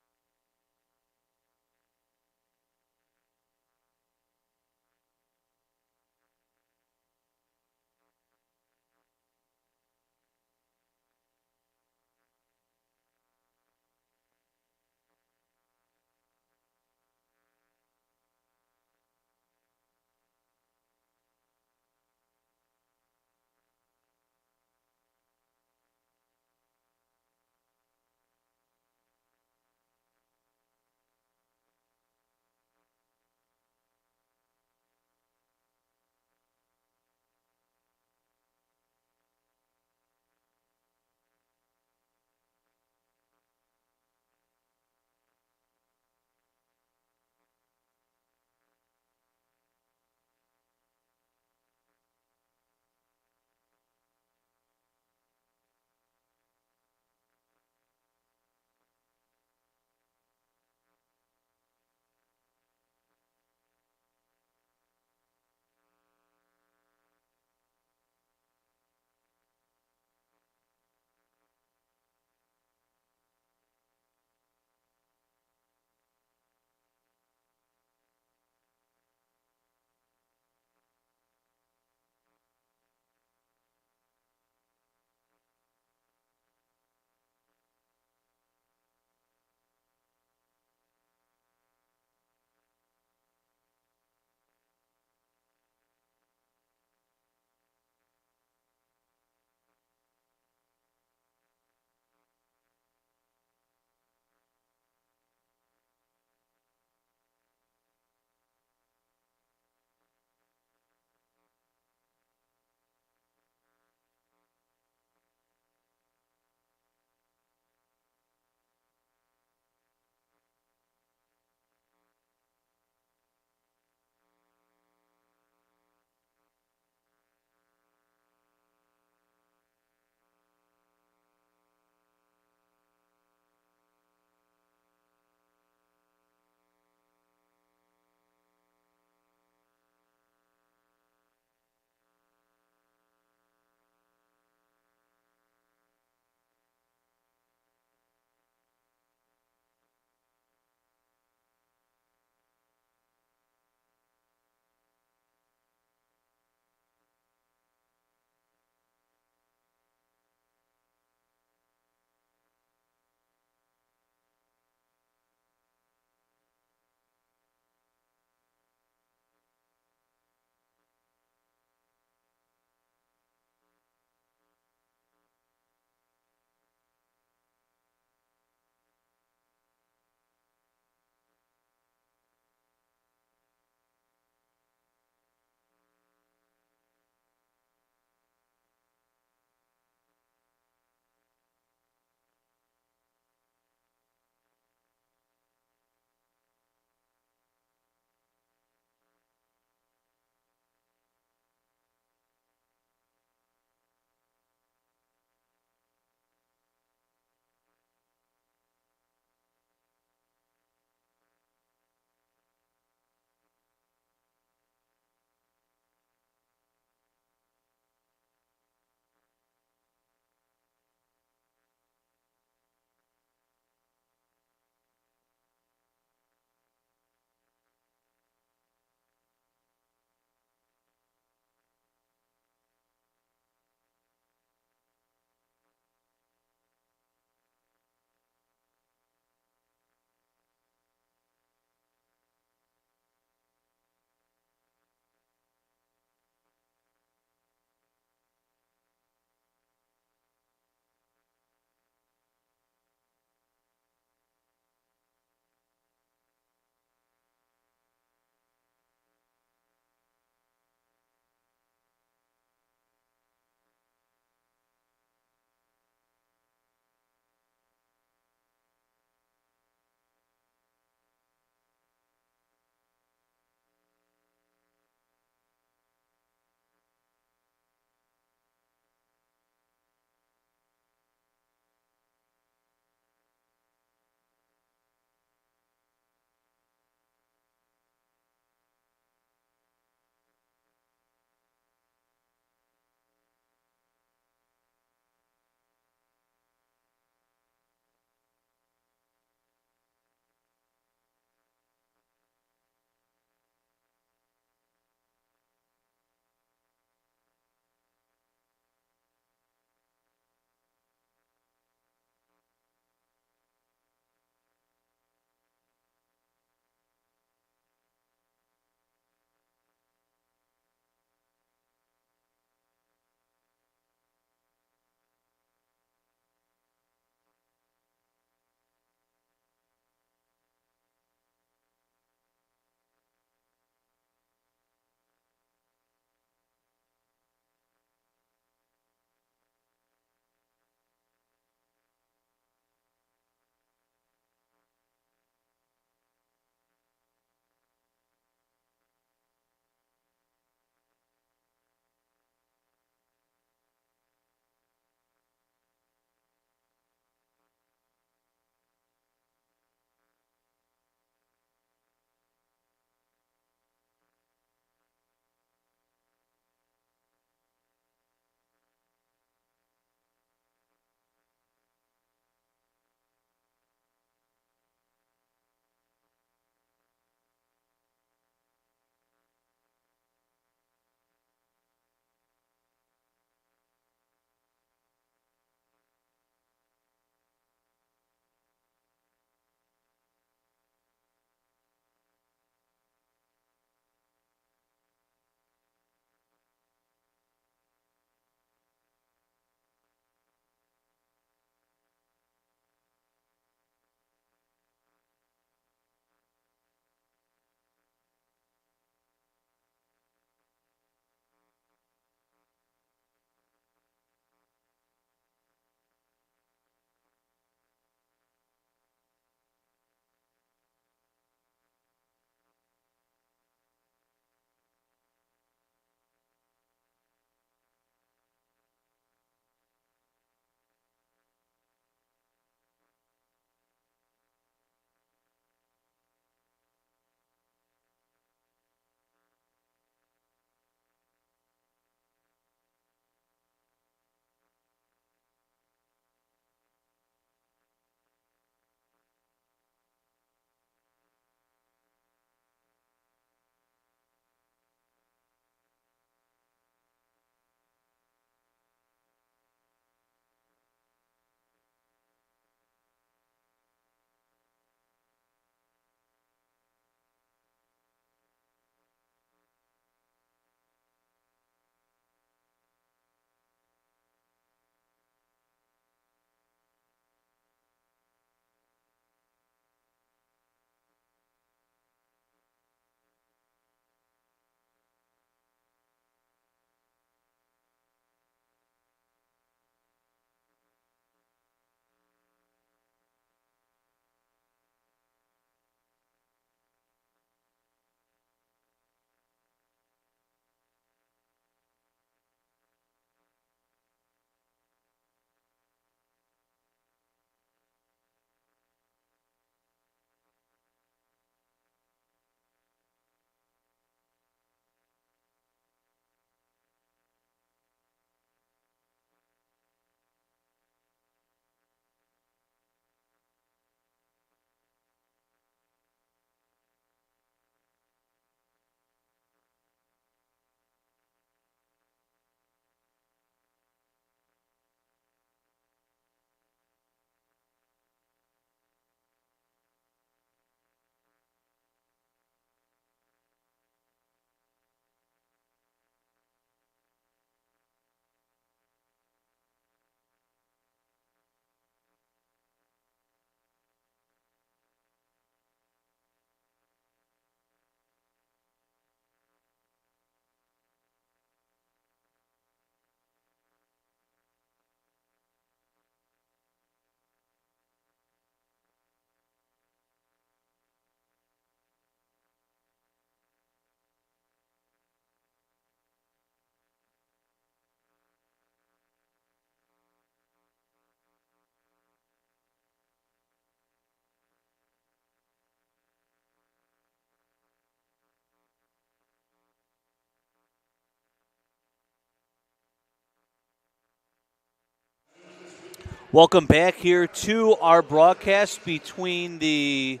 Welcome back here to our broadcast between the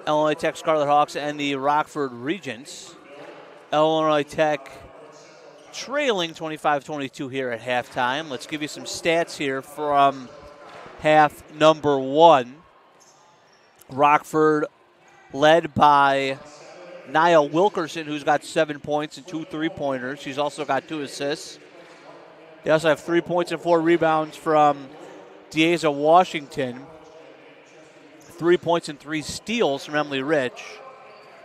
Illinois Tech Scarlet Hawks and the Rockford Regents. Illinois Tech trailing 25-22 here at halftime. Let's give you some stats here from half number one. Rockford led by Nia Wilkerson, who's got 7 points and 2 3-pointers. She's also got 2 assists. They also have 3 points and 4 rebounds from Deaza Washington. 3 points and 3 steals from Emily Rich.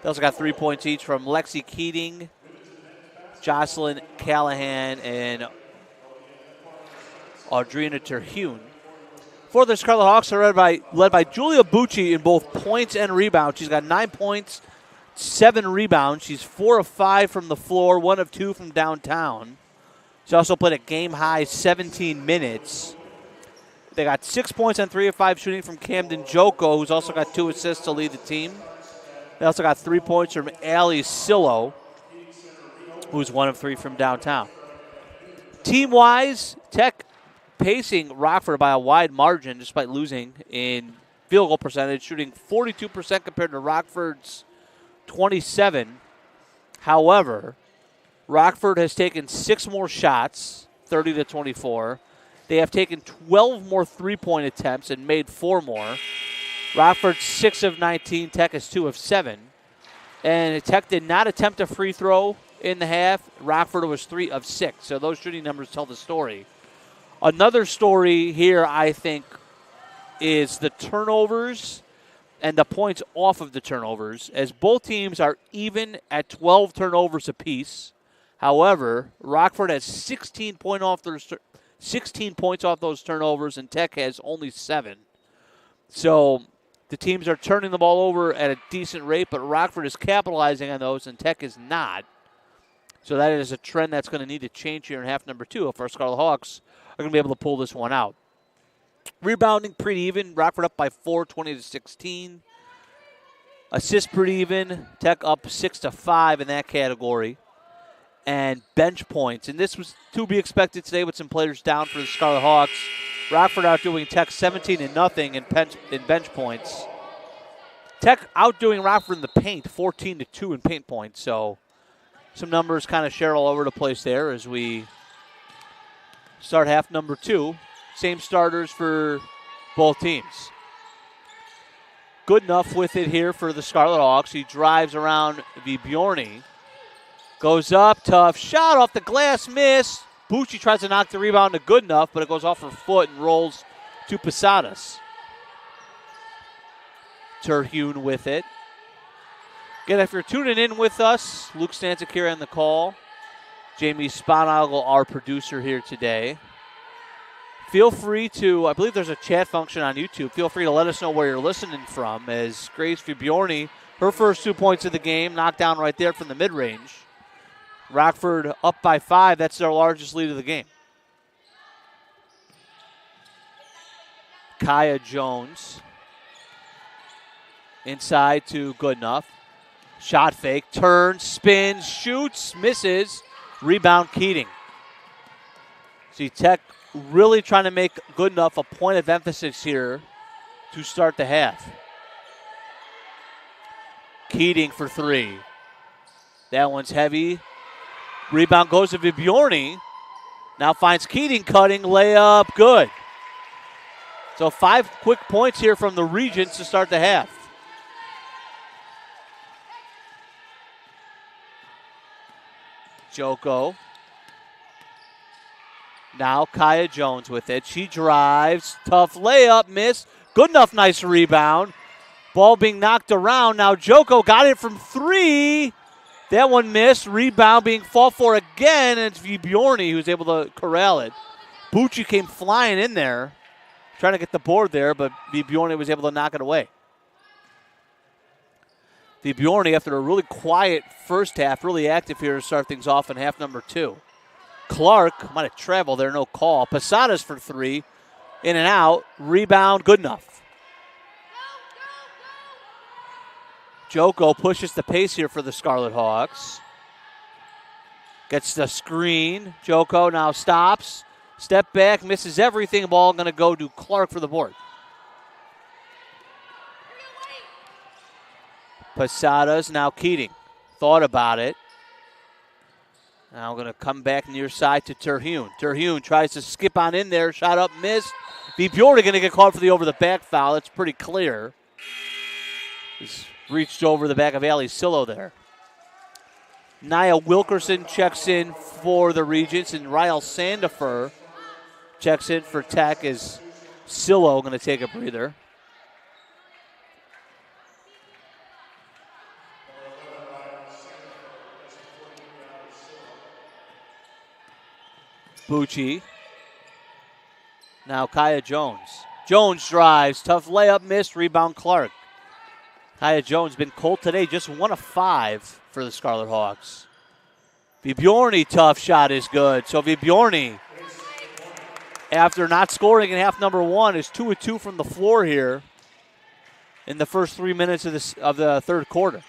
They also got 3 points each from Lexi Keating, Jocelyn Callahan, and Audrina Terhune. For the Scarlet Hawks are led by Julia Bucci in both points and rebounds. She's got 9 points, 7 rebounds. She's 4 of 5 from the floor, 1 of 2 from downtown. She also played a game-high 17 minutes. They got 6 points on 3 of 5 shooting from Camden Joko, who's also got 2 assists to lead the team. They also got 3 points from Allie Sillo, who's 1 of 3 from downtown. Team-wise, Tech pacing Rockford by a wide margin despite losing in field goal percentage, shooting 42% compared to Rockford's 27. However, Rockford has taken 6 more shots, 30-24. They have taken 12 more three-point attempts and made 4 more. Rockford 6 of 19, Tech is 2 of 7. And Tech did not attempt a free throw in the half. Rockford was 3 of 6. So those shooting numbers tell the story. Another story here, I think, is the turnovers and the points off of the turnovers, as both teams are even at 12 turnovers apiece. However, Rockford has 16 points off those turnovers, and Tech has only 7. So the teams are turning the ball over at a decent rate, but Rockford is capitalizing on those, and Tech is not. So that is a trend that's going to need to change here in half number 2 if our Scarlet Hawks are going to be able to pull this one out. Rebounding pretty even. Rockford up by 4, 20-16. Assists pretty even. Tech up 6-5 in that category. And bench points. And this was to be expected today with some players down for the Scarlet Hawks. Rockford outdoing Tech 17-0 in bench points. Tech outdoing Rockford in the paint, 14-2 in paint points. So some numbers kind of share all over the place there as we start half number 2. Same starters for both teams. Good enough with it here for the Scarlet Hawks. He drives around Vibjorny. Goes up, tough shot off the glass, miss. Bucci tries to knock the rebound to good enough, but it goes off her foot and rolls to Posadas. Terhune with it. Again, if you're tuning in with us, Luke Stanczyk here on the call. Jamie Sponagel, our producer here today. Feel free to, I believe there's a chat function on YouTube. Feel free to let us know where you're listening from, as Grace Vibjorny, her first 2 points of the game, knocked down right there from the mid-range. Rockford up by 5. That's their largest lead of the game. Kaya Jones. Inside to Goodenough. Shot fake. Turns, spins, shoots, misses. Rebound Keating. See, Tech really trying to make Goodenough a point of emphasis here to start the half. Keating for 3. That one's heavy. Rebound goes to Vibjorny. Now finds Keating cutting. Layup, good. So 5 quick points here from the Regents to start the half. Joko. Now Kaya Jones with it. She drives. Tough layup, miss. Goodenough, nice rebound. Ball being knocked around. Now Joko got it from 3. That one missed. Rebound being fought for again, and it's Vibjorny who's able to corral it. Bucci came flying in there, trying to get the board there, but Vibjorny was able to knock it away. Vibjorny, after a really quiet first half, really active here to start things off in half number 2. Clark might have traveled there, no call. Posadas for 3. In and out. Rebound, good enough. Joko pushes the pace here for the Scarlet Hawks. Gets the screen. Joko now stops. Step back, misses everything. Ball going to go to Clark for the board. Posadas, now Keating. Thought about it. Now going to come back near side to Terhune. Terhune tries to skip on in there. Shot up, missed. Bjorny going to get called for the over-the-back foul. It's pretty clear. He's reached over the back of Ali Sillo there. Nia Wilkerson checks in for the Regents, and Ryle Sandifer checks in for Tech as Sillo going to take a breather. Bucci. Now Kaya Jones. Jones drives. Tough layup, missed. Rebound Clark. Kaya Jones been cold today. Just 1 of 5 for the Scarlet Hawks. Bjorny, tough shot is good. So Bjorny, after not scoring in half number 1, is 2 of 2 from the floor here in the first 3 minutes of the third quarter.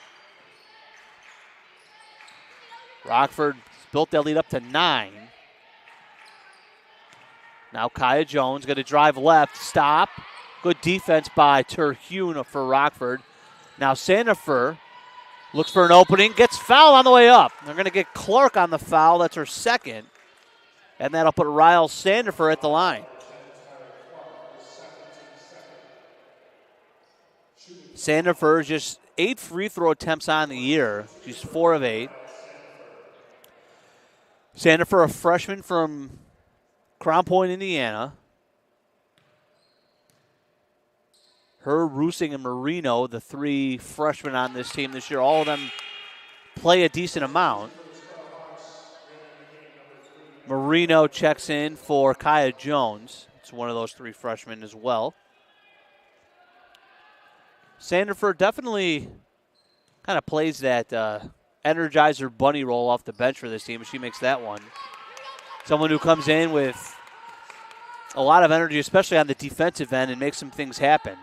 Rockford built that lead up to 9. Now Kaya Jones going to drive left, stop. Good defense by Terhune for Rockford. Now Sandifer looks for an opening, gets fouled on the way up. They're going to get Clark on the foul. That's her second. And that'll put Ryle Sandifer at the line. Sandifer just 8 free throw attempts on the year. She's 4 of 8. Sandifer, a freshman from Crown Point, Indiana. Her, Rusing, and Marino, the 3 freshmen on this team this year, all of them play a decent amount. Marino checks in for Kaya Jones. It's one of those 3 freshmen as well. Sandifer definitely kind of plays that energizer bunny role off the bench for this team, and she makes that one. Someone who comes in with a lot of energy, especially on the defensive end, and makes some things happen.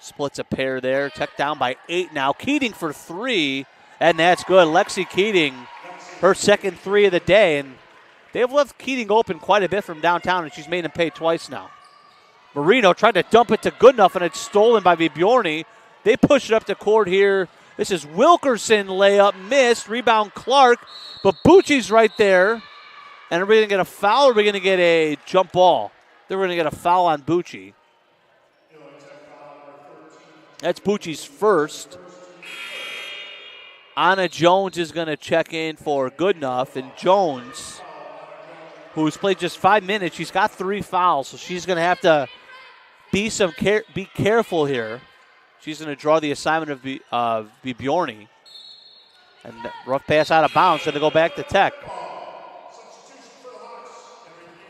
Splits a pair there. Tech down by 8 now. Keating for 3, and that's good. Lexi Keating, her second 3 of the day, and they've left Keating open quite a bit from downtown, and she's made him pay twice now. Marino tried to dump it to Goodenough, and it's stolen by Bjorny. They push it up the court here. This is Wilkerson layup, missed. Rebound Clark, but Bucci's right there. And are we going to get a foul, or are we going to get a jump ball? They're going to get a foul on Bucci. That's Bucci's first. Anna Jones is going to check in for Goodenough, and Jones, who's played just 5 minutes, she's got 3 fouls, so she's going to have to be careful here. She's going to draw the assignment of Bjorny. And rough pass out of bounds, going to go back to Tech.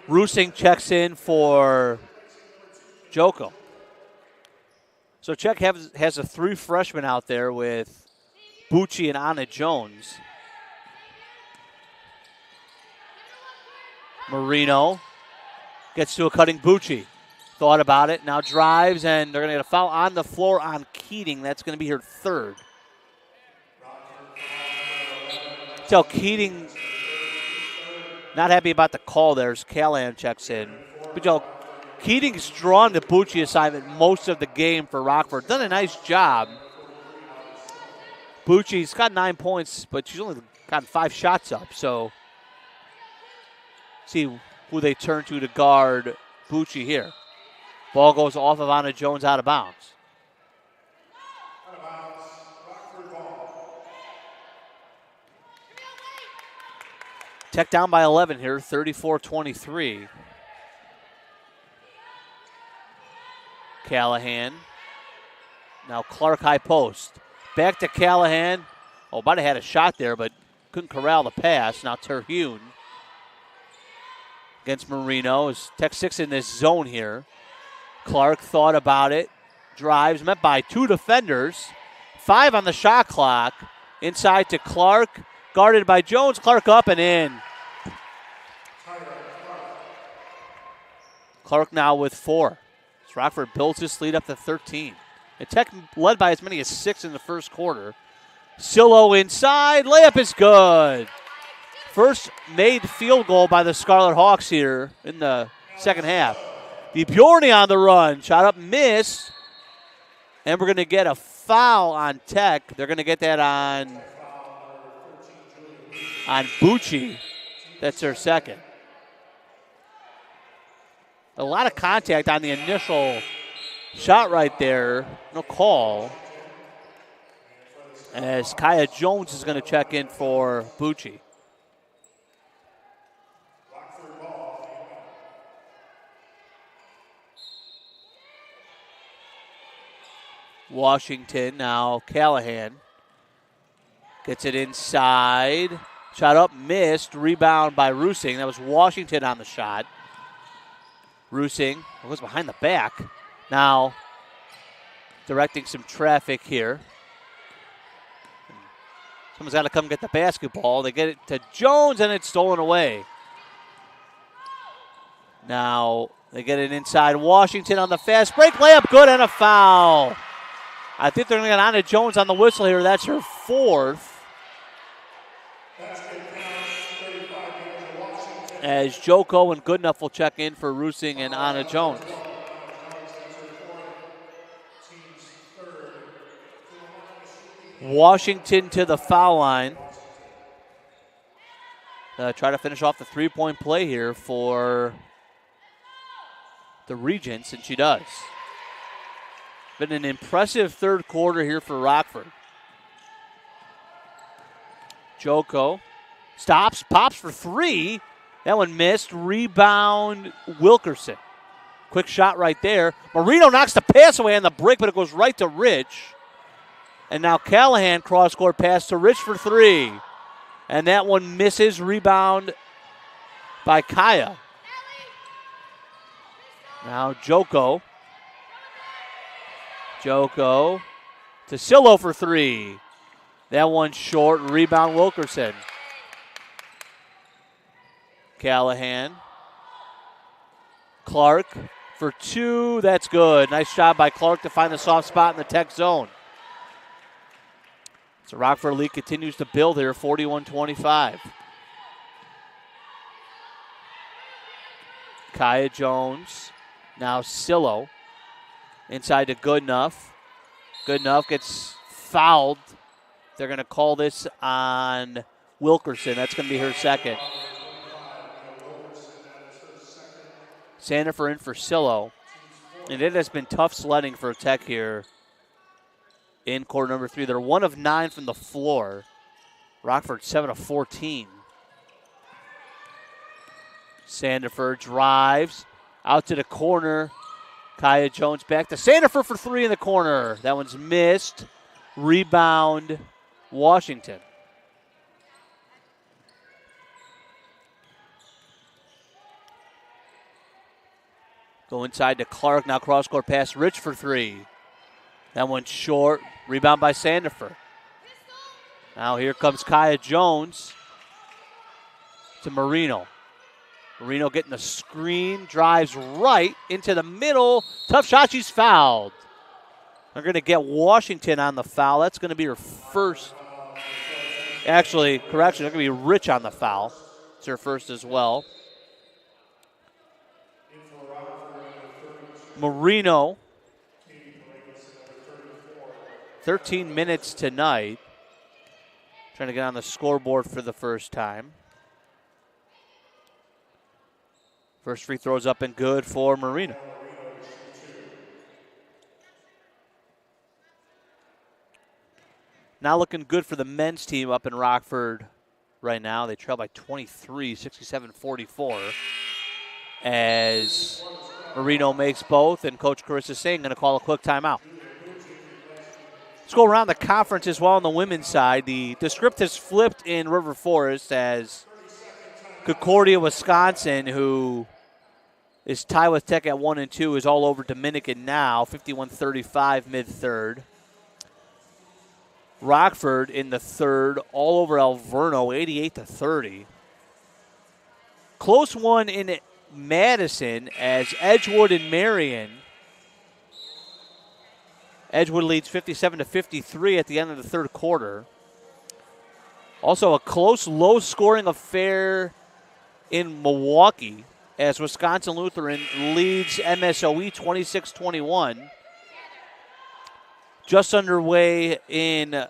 Rusing checks in for Joko. So Tech has a 3 freshmen out there with Bucci and Anna Jones. Marino gets to a cutting Bucci. Thought about it, now drives, and they're going to get a foul on the floor on Keating. That's going to be her 3rd. Tell Keating not happy about the call there as Callahan checks in. But Joe, Keating's drawn the Bucci assignment most of the game for Rockford. Done a nice job. Bucci's got 9 points, but she's only gotten 5 shots up. So see who they turn to guard Bucci here. Ball goes off of Anna Jones out of bounds. Tech down by 11 here, 34-23. Callahan. Now Clark high post. Back to Callahan. Oh, might have had a shot there, but couldn't corral the pass. Now Terhune against Marino. Is Tech 6 in this zone here. Clark thought about it. Drives, met by 2 defenders. 5 on the shot clock. Inside to Clark. Guarded by Jones. Clark up and in. Clark now with 4. As Rockford builds his lead up to 13. And Tech led by as many as 6 in the first quarter. Sillo inside. Layup is good. First made field goal by the Scarlet Hawks here in the second half. DeBjorni on the run. Shot up, missed. And we're going to get a foul on Tech. They're going to get that on Bucci. That's their second. A lot of contact on the initial shot right there. No call. As Kaya Jones is going to check in for Bucci. Washington, now Callahan gets it inside. Shot up, missed. Rebound by Rusing. That was Washington on the shot. Rusing goes behind the back. Now directing some traffic here. Someone's got to come get the basketball. They get it to Jones, and it's stolen away. Now they get it inside. Washington on the fast break. Layup good, and a foul. I think they're going to get on to Jones on the whistle here. That's her fourth. As Joko and Goodenough will check in for Rusing and Anna Jones. Washington to the foul line. Try to finish off the three-point play here for the Regents, and she does. Been an impressive third quarter here for Rockford. Joko stops, pops for three. That one missed. Rebound, Wilkerson. Quick shot right there. Marino knocks the pass away on the break, but it goes right to Rich. And now Callahan cross-court pass to Rich for three. And that one misses. Rebound by Kaya. Now Joko. Joko to Sillo for three. That one short. Rebound Wilkerson. Callahan. Clark for two. That's good. Nice job by Clark to find the soft spot in the Tech zone. So Rockford lead continues to build here, 41-25. Kaya Jones. Now Sillo. Inside to Goodenough. Goodenough gets fouled. They're going to call this on Wilkerson. That's going to be her second. Sandifer in for Sillo. And it has been tough sledding for Tech here in quarter number 3. They're 1 of 9 from the floor. Rockford 7 of 14. Sandifer drives out to the corner. Kaya Jones back to Sandifer for three in the corner. That one's missed. Rebound, Washington. Go inside to Clark. Now cross-court pass. Rich for three. That one's short. Rebound by Sandifer. Now here comes Kaya Jones to Marino. Marino getting the screen. Drives right into the middle. Tough shot. She's fouled. They're going to get Washington on the foul. That's going to be her first. Actually, correction. They're going to be Rich on the foul. It's her first as well. Marino. 13 minutes tonight. Trying to get on the scoreboard for the first time. First free throw's up and good for Marino. Now looking good for the men's team up in Rockford right now. They trail by 23, 67-44. As Marino makes both, and Coach Carissa Singh going to call a quick timeout. Let's go around the conference as well on the women's side. The script has flipped in River Forest as Concordia, Wisconsin, who is tied with Tech at 1 and 2, is all over Dominican now, 51-35 mid-third. Rockford in the third, all over Alverno, 88-30. Close one in Madison as Edgewood and Marion. Edgewood leads 57-53 at the end of the third quarter. Also a close, low-scoring affair in Milwaukee as Wisconsin Lutheran leads MSOE 26-21. Just underway in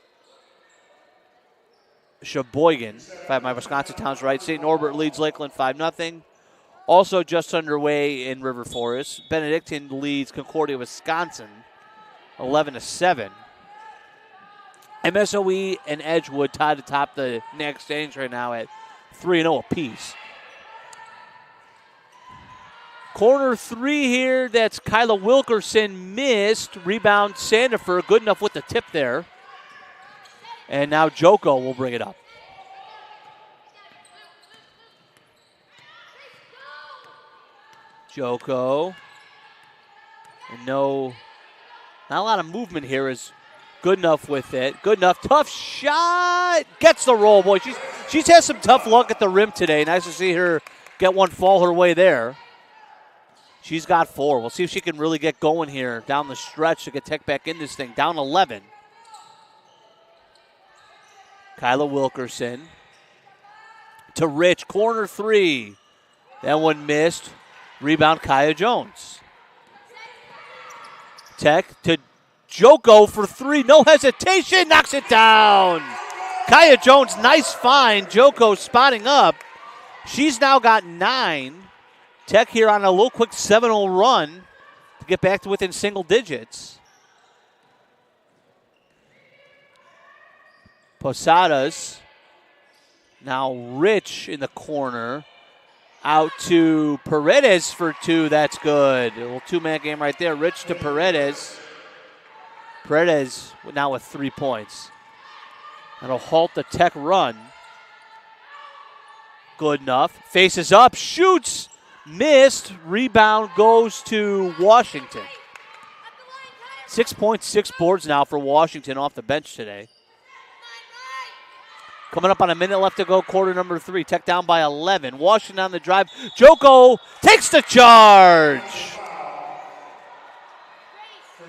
Sheboygan, if I have my Wisconsin towns right. St. Norbert leads Lakeland 5-0. Also just underway in River Forest, Benedictine leads Concordia, Wisconsin 11-7. MSOE and Edgewood tied to top the next standings right now at 3-0 apiece. Corner three here, that's Kyla Wilkerson missed. Rebound Sandifer, good enough with the tip there. And now Joko will bring it up. Joko. And not a lot of movement here, is good enough with it. Good enough. Tough shot. Gets the roll, boy. She's had some tough luck at the rim today. Nice to see her get one fall her way there. She's got 4. We'll see if she can really get going here down the stretch to get Tech back in this thing. Down 11. Kyla Wilkerson to Rich. Corner three. That one missed. Rebound Kaya Jones. Tech to Joko for 3. No hesitation. Knocks it down. Kaya Jones, nice find. Joko spotting up. She's now got 9. Tech here on a little quick 7-0 run to get back to within single digits. Posadas. Now Rich in the corner. Out to Paredes for 2. That's good. A little two-man game right there. Rich to Paredes. Paredes now with 3 points. That'll halt the Tech run. Good enough. Faces up. Shoots. Missed. Rebound goes to Washington. 6.6 boards now for Washington off the bench today. Coming up on a minute left to go, quarter number 3. Tech down by 11. Washington on the drive. Joko takes the charge.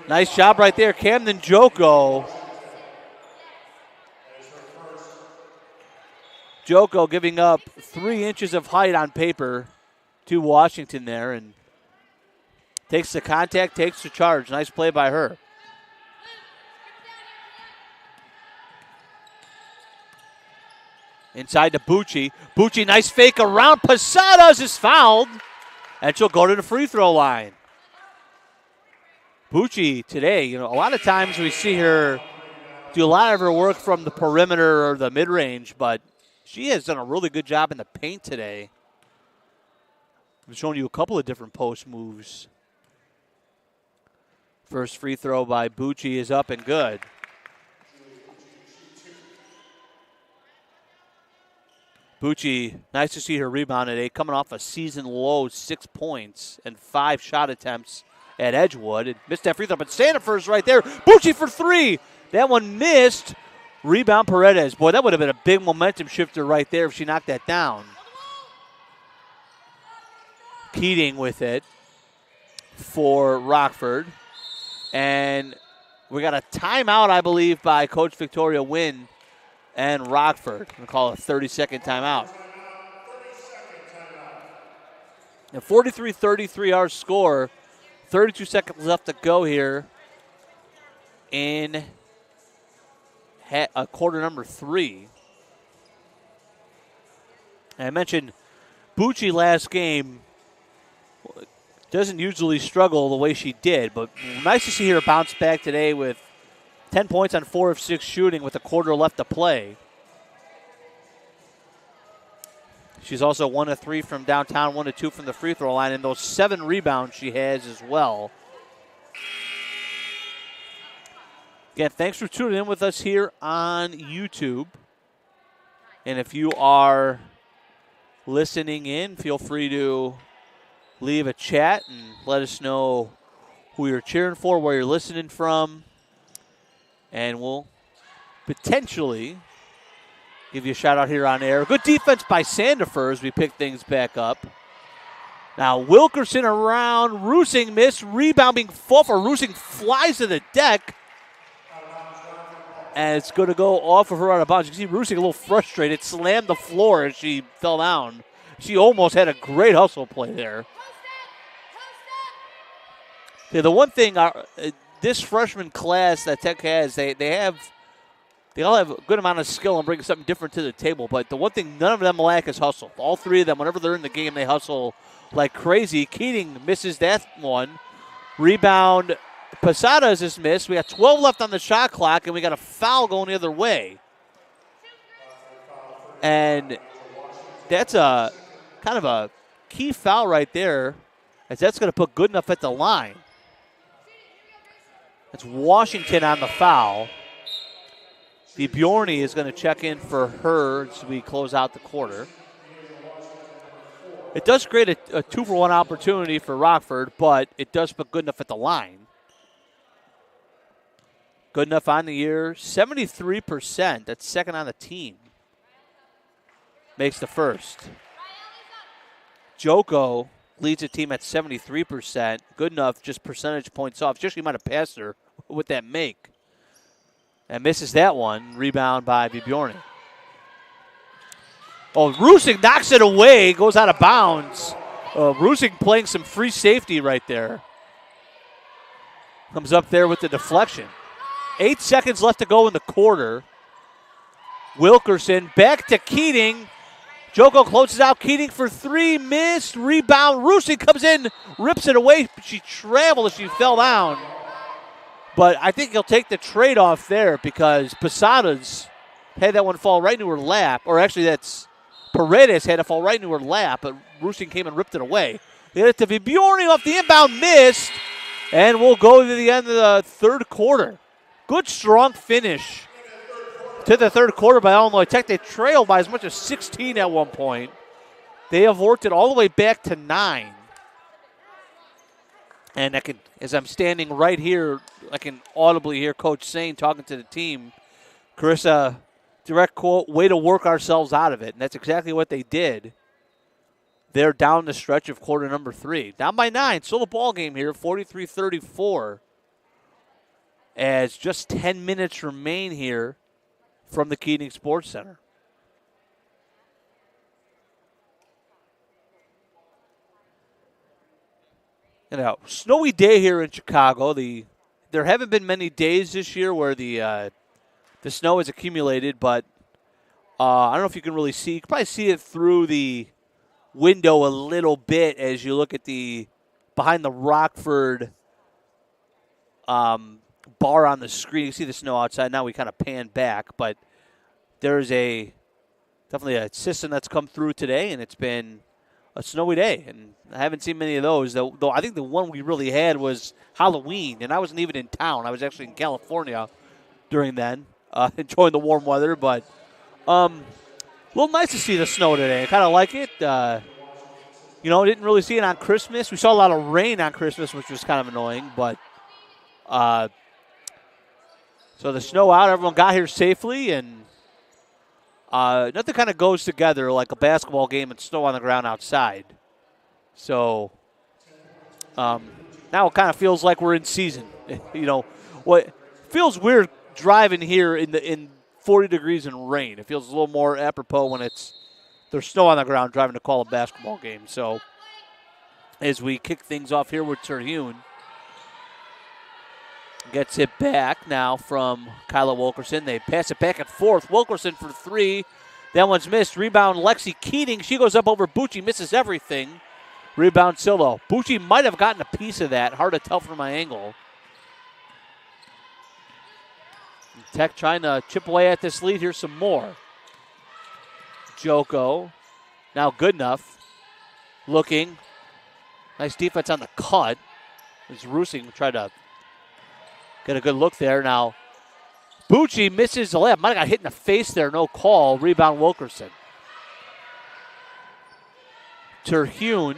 Nice job right there, Camden Joko. Joko giving up 3 inches of height on paper to Washington there, and takes the contact, takes the charge. Nice play by her. Inside to Bucci. Bucci, nice fake around. Posadas is fouled, and she'll go to the free throw line. Bucci today, a lot of times we see her do a lot of her work from the perimeter or the mid-range, but she has done a really good job in the paint today. I've shown you a couple of different post moves. First free throw by Bucci is up and good. Bucci, nice to see her rebound today, coming off a season low 6 points and 5 shot attempts at Edgewood. It missed that free throw, but Sandifer's right there. Bucci for 3. That one missed. Rebound Paredes. Boy, that would have been a big momentum shifter right there if she knocked that down. Keating with it for Rockford. And we got a timeout, I believe, by Coach Victoria Wynn and Rockford. We'll call it a 30-second timeout. A 43-33 our score. 32 seconds left to go here in quarter number 3. And I mentioned Bucci last game doesn't usually struggle the way she did, but nice to see her bounce back today with 10 points on 4 of 6 shooting with a quarter left to play. She's also 1 of 3 from downtown, 1 of 2 from the free throw line, and those 7 rebounds she has as well. Again, thanks for tuning in with us here on YouTube. And if you are listening in, feel free to leave a chat and let us know who you're cheering for, where you're listening from. And we'll potentially give you a shout out here on air. Good defense by Sandifer as we pick things back up. Now Wilkerson around. Rusing missed. Rebound being fought for. Rusing flies to the deck. And it's going to go off of her out of bounds. You can see Rusing a little frustrated, slammed the floor as she fell down. She almost had a great hustle play there. Yeah, the one thing this freshman class that Tech has, they all have a good amount of skill and bring something different to the table. But the one thing none of them lack is hustle. All three of them, whenever they're in the game, they hustle like crazy. Keating misses that one. Rebound. Posadas is missed. We got 12 left on the shot clock, and we got a foul going the other way. And that's a kind of a key foul right there, as that's going to put Goodenough at the line. It's Washington on the foul. Bjorny is going to check in for her as we close out the quarter. It does create a 2-for-1 opportunity for Rockford, but it does put Goodenough at the line. Goodenough on the year, 73%. That's second on the team. Makes the first. Joko leads the team at 73%. Goodenough just percentage points off. Just she might have passed her with that make. And misses that one. Rebound by Bjorny. Oh, Rusing knocks it away. Goes out of bounds. Rusing playing some free safety right there. Comes up there with the deflection. 8 seconds left to go in the quarter. Wilkerson back to Keating. Joko closes out. Keating for three. Missed. Rebound. Rusing comes in. Rips it away. She traveled as she fell down. But I think he'll take the trade-off there because Posadas had that one fall right into her lap. Or actually, that's Paredes had it fall right into her lap, but Rusing came and ripped it away. They hit it to Bjorny off the inbound. Missed. And we'll go to the end of the third quarter. Good, strong finish to the third quarter by Illinois Tech. They trailed by as much as 16 at one point. They have worked it all the way back to 9. And I can, as I'm standing right here, I can audibly hear Coach Sane talking to the team. Carissa, direct quote, way to work ourselves out of it. And that's exactly what they did. They're down the stretch of quarter number 3. Down by 9. Still a ball game here, 43-34. As just 10 minutes remain here from the Keating Sports Center. You know, snowy day here in Chicago. There haven't been many days this year where the snow has accumulated, but I don't know if you can really see. You can probably see it through the window a little bit as you look at behind the Rockford bar on the screen. You see the snow outside. Now we kind of pan back, but there's definitely a system that's come through today, and it's been a snowy day, and I haven't seen many of those. Though I think the one we really had was Halloween, and I wasn't even in town. I was actually in California during then, enjoying the warm weather. But a little nice to see the snow today. I kind of like it. Didn't really see it on Christmas. We saw a lot of rain on Christmas, which was kind of annoying, but so the snow out, everyone got here safely, and nothing kind of goes together like a basketball game and snow on the ground outside. So now it kind of feels like we're in season. What feels weird driving here in 40 degrees and rain. It feels a little more apropos when there's snow on the ground driving to call a basketball game. So as we kick things off here with Terhune. Gets it back now from Kyla Wilkerson. They pass it back and forth. Wilkerson for 3. That one's missed. Rebound Lexi Keating. She goes up over Bucci, misses everything. Rebound Sillo. Bucci might have gotten a piece of that. Hard to tell from my angle. Tech trying to chip away at this lead here some more. Joko. Now Goodenough. Looking. Nice defense on the cut. As Rusing tried to get a good look there. Now, Bucci misses the layup. Might have got hit in the face there. No call. Rebound Wilkerson. Terhune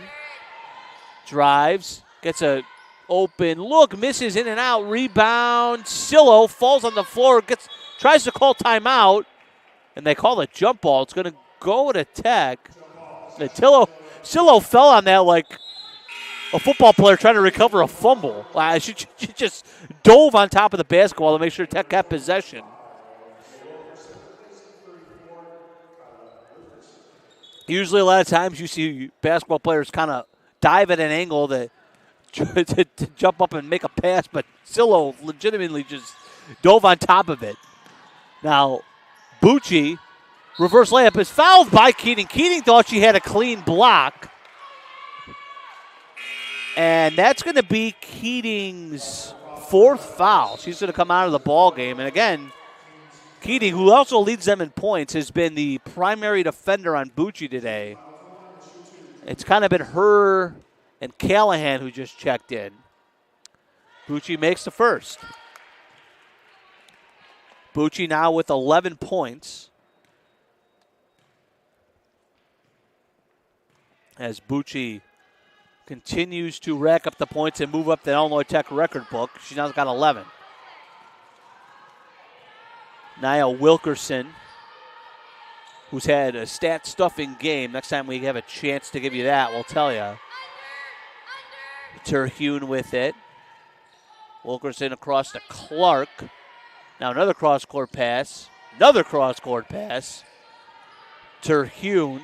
drives. Gets a open look. Misses in and out. Rebound. Sillo falls on the floor. Tries to call timeout. And they call a jump ball. It's going to go to Tech. Sillo fell on that like a football player trying to recover a fumble. She just dove on top of the basketball to make sure Tech got possession. Usually a lot of times you see basketball players kind of dive at an angle to jump up and make a pass, but Sillo legitimately just dove on top of it. Now, Bucci, reverse layup, is fouled by Keating. Keating thought she had a clean block. And that's going to be Keating's fourth foul. She's going to come out of the ball game. And again, Keating, who also leads them in points, has been the primary defender on Bucci today. It's kind of been her and Callahan who just checked in. Bucci makes the first. Bucci now with 11 points. As Bucci continues to rack up the points and move up the Illinois Tech record book. She's now got 11. Nia Wilkerson, who's had a stat-stuffing game. Next time we have a chance to give you that, we'll tell you. Terhune with it. Wilkerson across to Clark. Now another cross-court pass. Another cross-court pass. Terhune.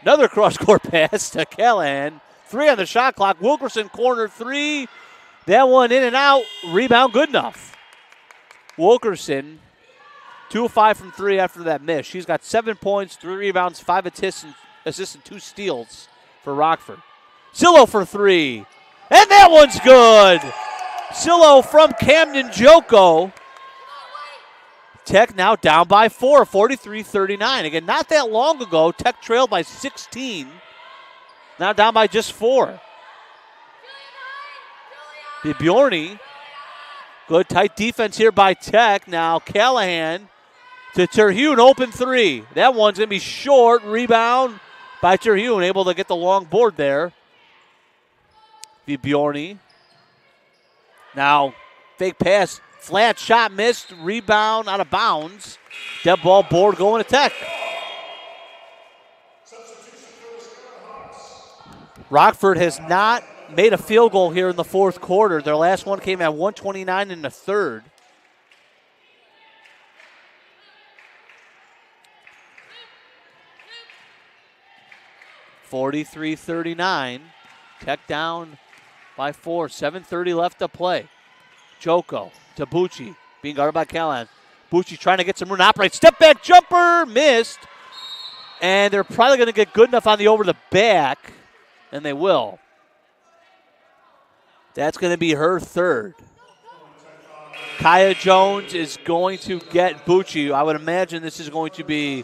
Another cross-court pass to Callahan. 3 on the shot clock. Wilkerson corner 3. That one in and out. Rebound good enough. Wilkerson, 2 of 5 from 3 after that miss. She's got 7 points, 3 rebounds, 5 assists, and 2 steals for Rockford. Sillo for 3. And that one's good. Sillo from Camden Joko. Tech now down by 4, 43-39. Again, not that long ago, Tech trailed by 16. Now down by just 4. Bjorny. Good tight defense here by Tech. Now Callahan to Terhune, open 3. That one's going to be short. Rebound by Terhune, able to get the long board there. Bjorny. Now fake pass, flat shot missed, rebound out of bounds. Dead ball board going to Tech. Rockford has not made a field goal here in the fourth quarter. Their last one came at 1:29 in the third. (43-39). Tech down by 4. 7:30 left to play. Joko to Bucci, being guarded by Callahan. Bucci trying to get some room. Upright step back jumper, missed. And they're probably going to get good enough on the over the back, and they will. That's going to be her third. Kaya Jones is going to get Bucci. I would imagine this is going to be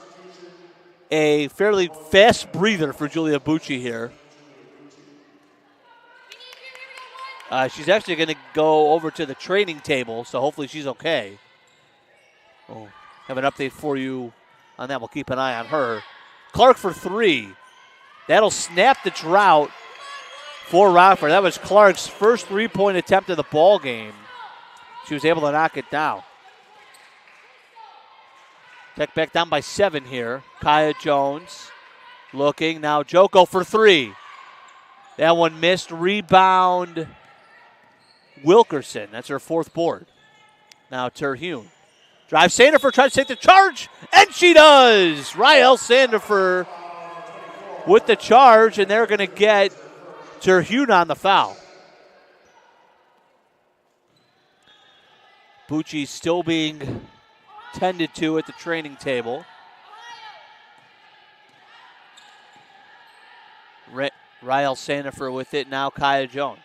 a fairly fast breather for Julia Bucci here. She's actually going to go over to the training table, so hopefully she's okay. We'll have an update for you on that. We'll keep an eye on her. Clark for 3. That'll snap the drought for Rockford. That was Clark's first 3-point attempt of the ball game. She was able to knock it down. Tech back down by 7 here. Kaya Jones looking. Now Joko for 3. That one missed. Rebound Wilkerson. That's her 4th board. Now Terhune. Drive Sandifer, tries to take the charge, and she does. Rael Sandifer with the charge, and they're going to get Terhune on the foul. Bucci still being tended to at the training table. Rael Sandifer with it. Now Kaya Jones.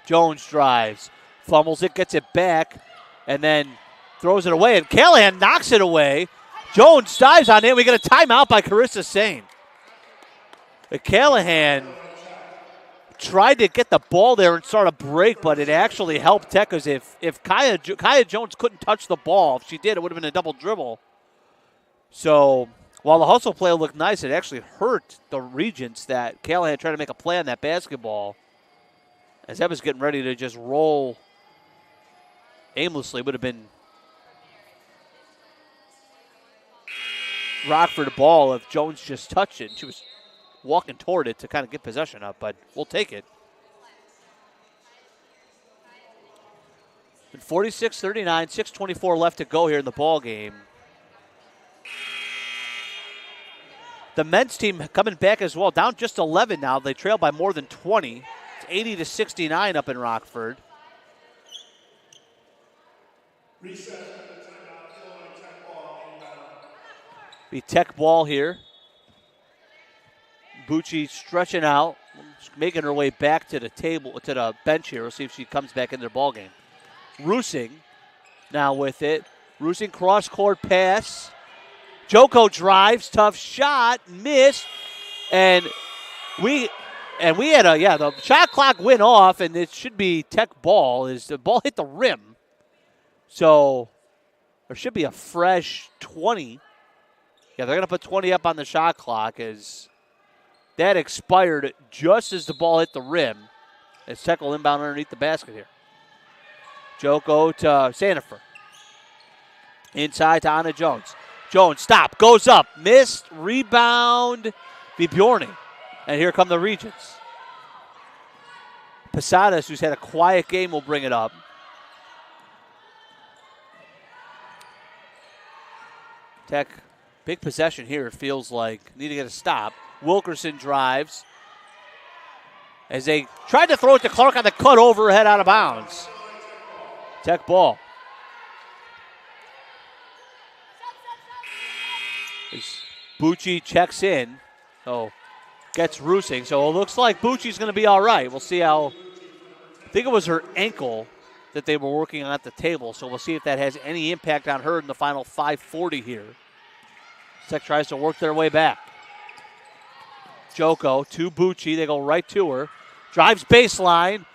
Jones drives, fumbles it, gets it back, and then throws it away. And Callahan knocks it away. Jones dives on it. We get a timeout by Carissa Sane. Callahan tried to get the ball there and start a break, but it actually helped Tech, because if Kaya Jones couldn't touch the ball, if she did, it would have been a double dribble. So while the hustle play looked nice, it actually hurt the Regents that Callahan tried to make a play on that basketball. As that was getting ready to just roll aimlessly, would have been Rockford ball if Jones just touched it. She was walking toward it to kind of get possession up, but we'll take it. 46-39, 6:24 left to go here in the ball game. The men's team coming back as well, down just 11 now. They trail by more than 20. It's 80-69 up in Rockford. Be Tech ball here. Bucci stretching out, making her way back to the table, to the bench here. We'll see if she comes back into the ball game. Rusing now with it. Rusing cross-court pass. Joko drives, tough shot, missed, and we had the shot clock went off, and it should be Tech ball. Is the ball hit the rim, so there should be a fresh 20. Yeah, they're gonna put 20 up on the shot clock as that expired just as the ball hit the rim. As Tech will inbound underneath the basket here. Joko to Sandifer. Inside to Anna Jones. Jones, stop, goes up, missed, rebound, Bjorny. And here come the Regents. Posadas, who's had a quiet game, will bring it up. Tech, big possession here, it feels like. Need to get a stop. Wilkerson drives. As they tried to throw it to Clark on the cut overhead out of bounds. Tech ball. Bucci checks in. So gets Rusing. So it looks like Bucci's going to be all right. We'll see how. I think it was her ankle that they were working on at the table. So we'll see if that has any impact on her in the final 5:40 here. Tech tries to work their way back. Joko to Bucci. They go right to her. Drives baseline.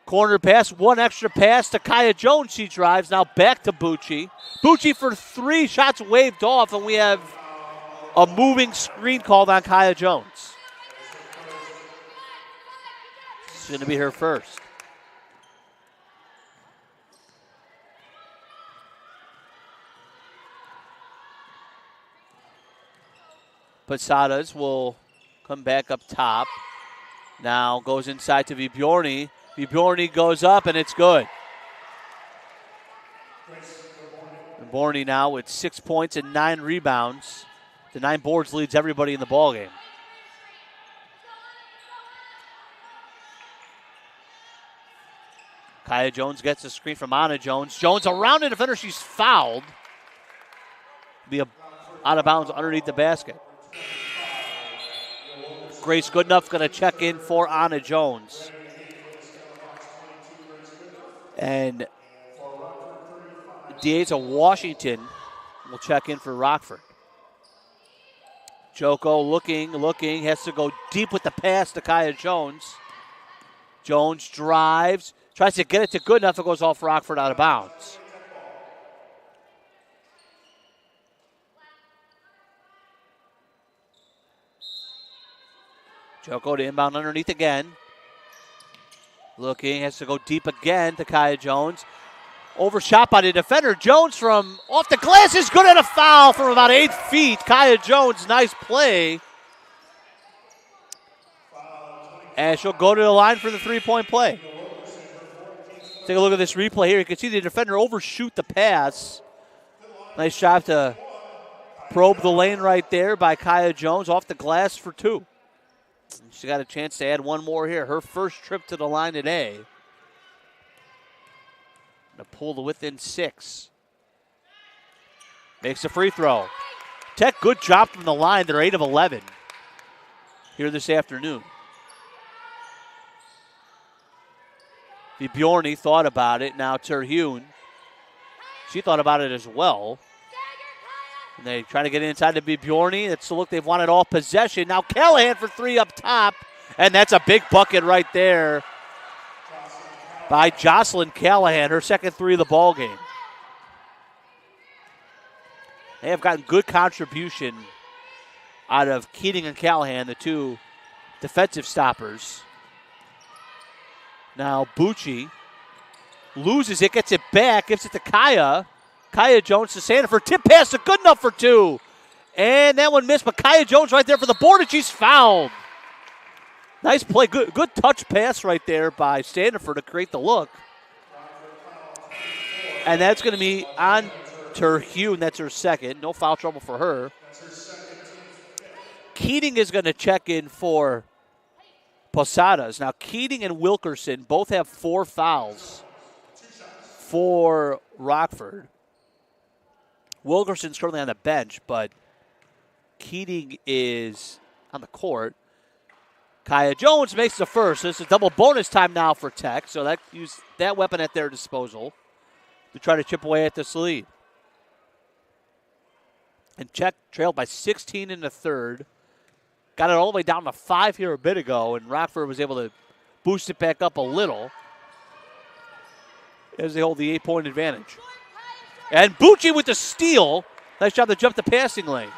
Corner pass. One extra pass to Kaya Jones. She drives. Now back to Bucci. Bucci for three. Shots waved off, and we have a moving screen called on Kaya Jones. It's going to be her first. Posadas will come back up top. Now goes inside to Bjorny. Bjorny goes up, and it's good. Bjorny now with 6 points and 9 rebounds. The 9 boards leads everybody in the ballgame. Kaya Jones gets a screen from Anna Jones. Jones around the defender. She's fouled. Be out of bounds underneath the basket. Grace Goodenough going to check in for Anna Jones. And DA's of Washington will check in for Rockford. Joko looking, has to go deep with the pass to Kaya Jones. Jones drives, tries to get it to Goodenough. It goes off Rockford out of bounds. Joko to inbound underneath again. Looking, has to go deep again to Kaya Jones. Overshot by the defender. Jones from off the glass is good at a foul from about 8 feet. Kaya Jones, nice play. And she'll go to the line for the three-point play. Take a look at this replay here. You can see the defender overshoot the pass. Nice job to probe the lane right there by Kaya Jones off the glass for 2. She got a chance to add one more here. Her first trip to the line today. To pull to within 6. Makes a free throw. Tech, good job from the line. They're 8 of 11 here this afternoon. Bjorny thought about it. Now Terhune. She thought about it as well. And they try to get inside to Bjorny. That's the look they've wanted all possession. Now Callahan for 3 up top. And that's a big bucket right there by Jocelyn Callahan, her second 3 of the ball game. They have gotten good contribution out of Keating and Callahan, the 2 defensive stoppers. Now Bucci loses it, gets it back, gives it to Kaya. Kaya Jones to Sandifer. Tip pass to Goodenough for 2. And that one missed, but Kaya Jones right there for the board, and she's fouled. Nice play. Good touch pass right there by Sandifer to create the look. And that's going to be on Terhune. That's her second. No foul trouble for her. Keating is going to check in for Posadas. Now, Keating and Wilkerson both have 4 fouls for Rockford. Wilkerson's currently on the bench, but Keating is on the court. Kaya Jones makes the first. This is double bonus time now for Tech, so that use that weapon at their disposal to try to chip away at this lead. And Tech trailed by 16 in the third. Got it all the way down to 5 here a bit ago, and Rockford was able to boost it back up a little as they hold the 8-point advantage. And Bucci with the steal. Nice job to jump the passing lane.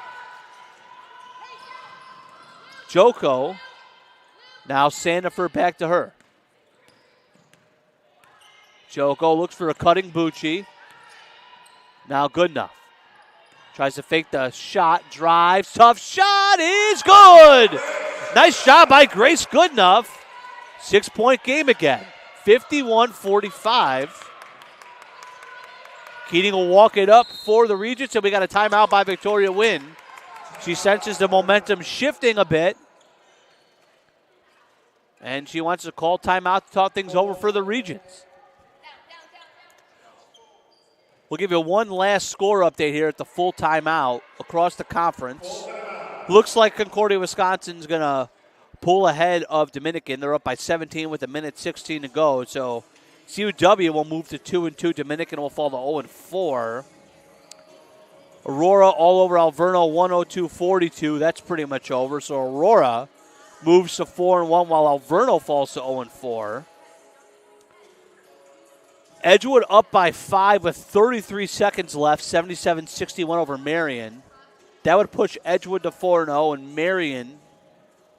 Joko. Now Sandiford back to her. Joko looks for a cutting Bucci. Now good enough. Tries to fake the shot, drives, tough shot is good. Nice job by Grace Goodenough. 6-point game again, 51-45. Keating will walk it up for the Regents, and we got a timeout by Victoria Wynn. She senses the momentum shifting a bit, and she wants to call timeout to talk things over for the Regents. We'll give you one last score update here at the full timeout across the conference. Looks like Concordia, Wisconsin's going to pull ahead of Dominican. They're up by 17 with 1:16 to go. So CUW will move to 2-2. Dominican will fall to 0-4. Aurora all over Alverno, 102-42. That's pretty much over. So Aurora moves to 4-1 while Alverno falls to 0-4. Edgewood up by 5 with 33 seconds left, 77-61 over Marion. That would push Edgewood to 4-0 and Marion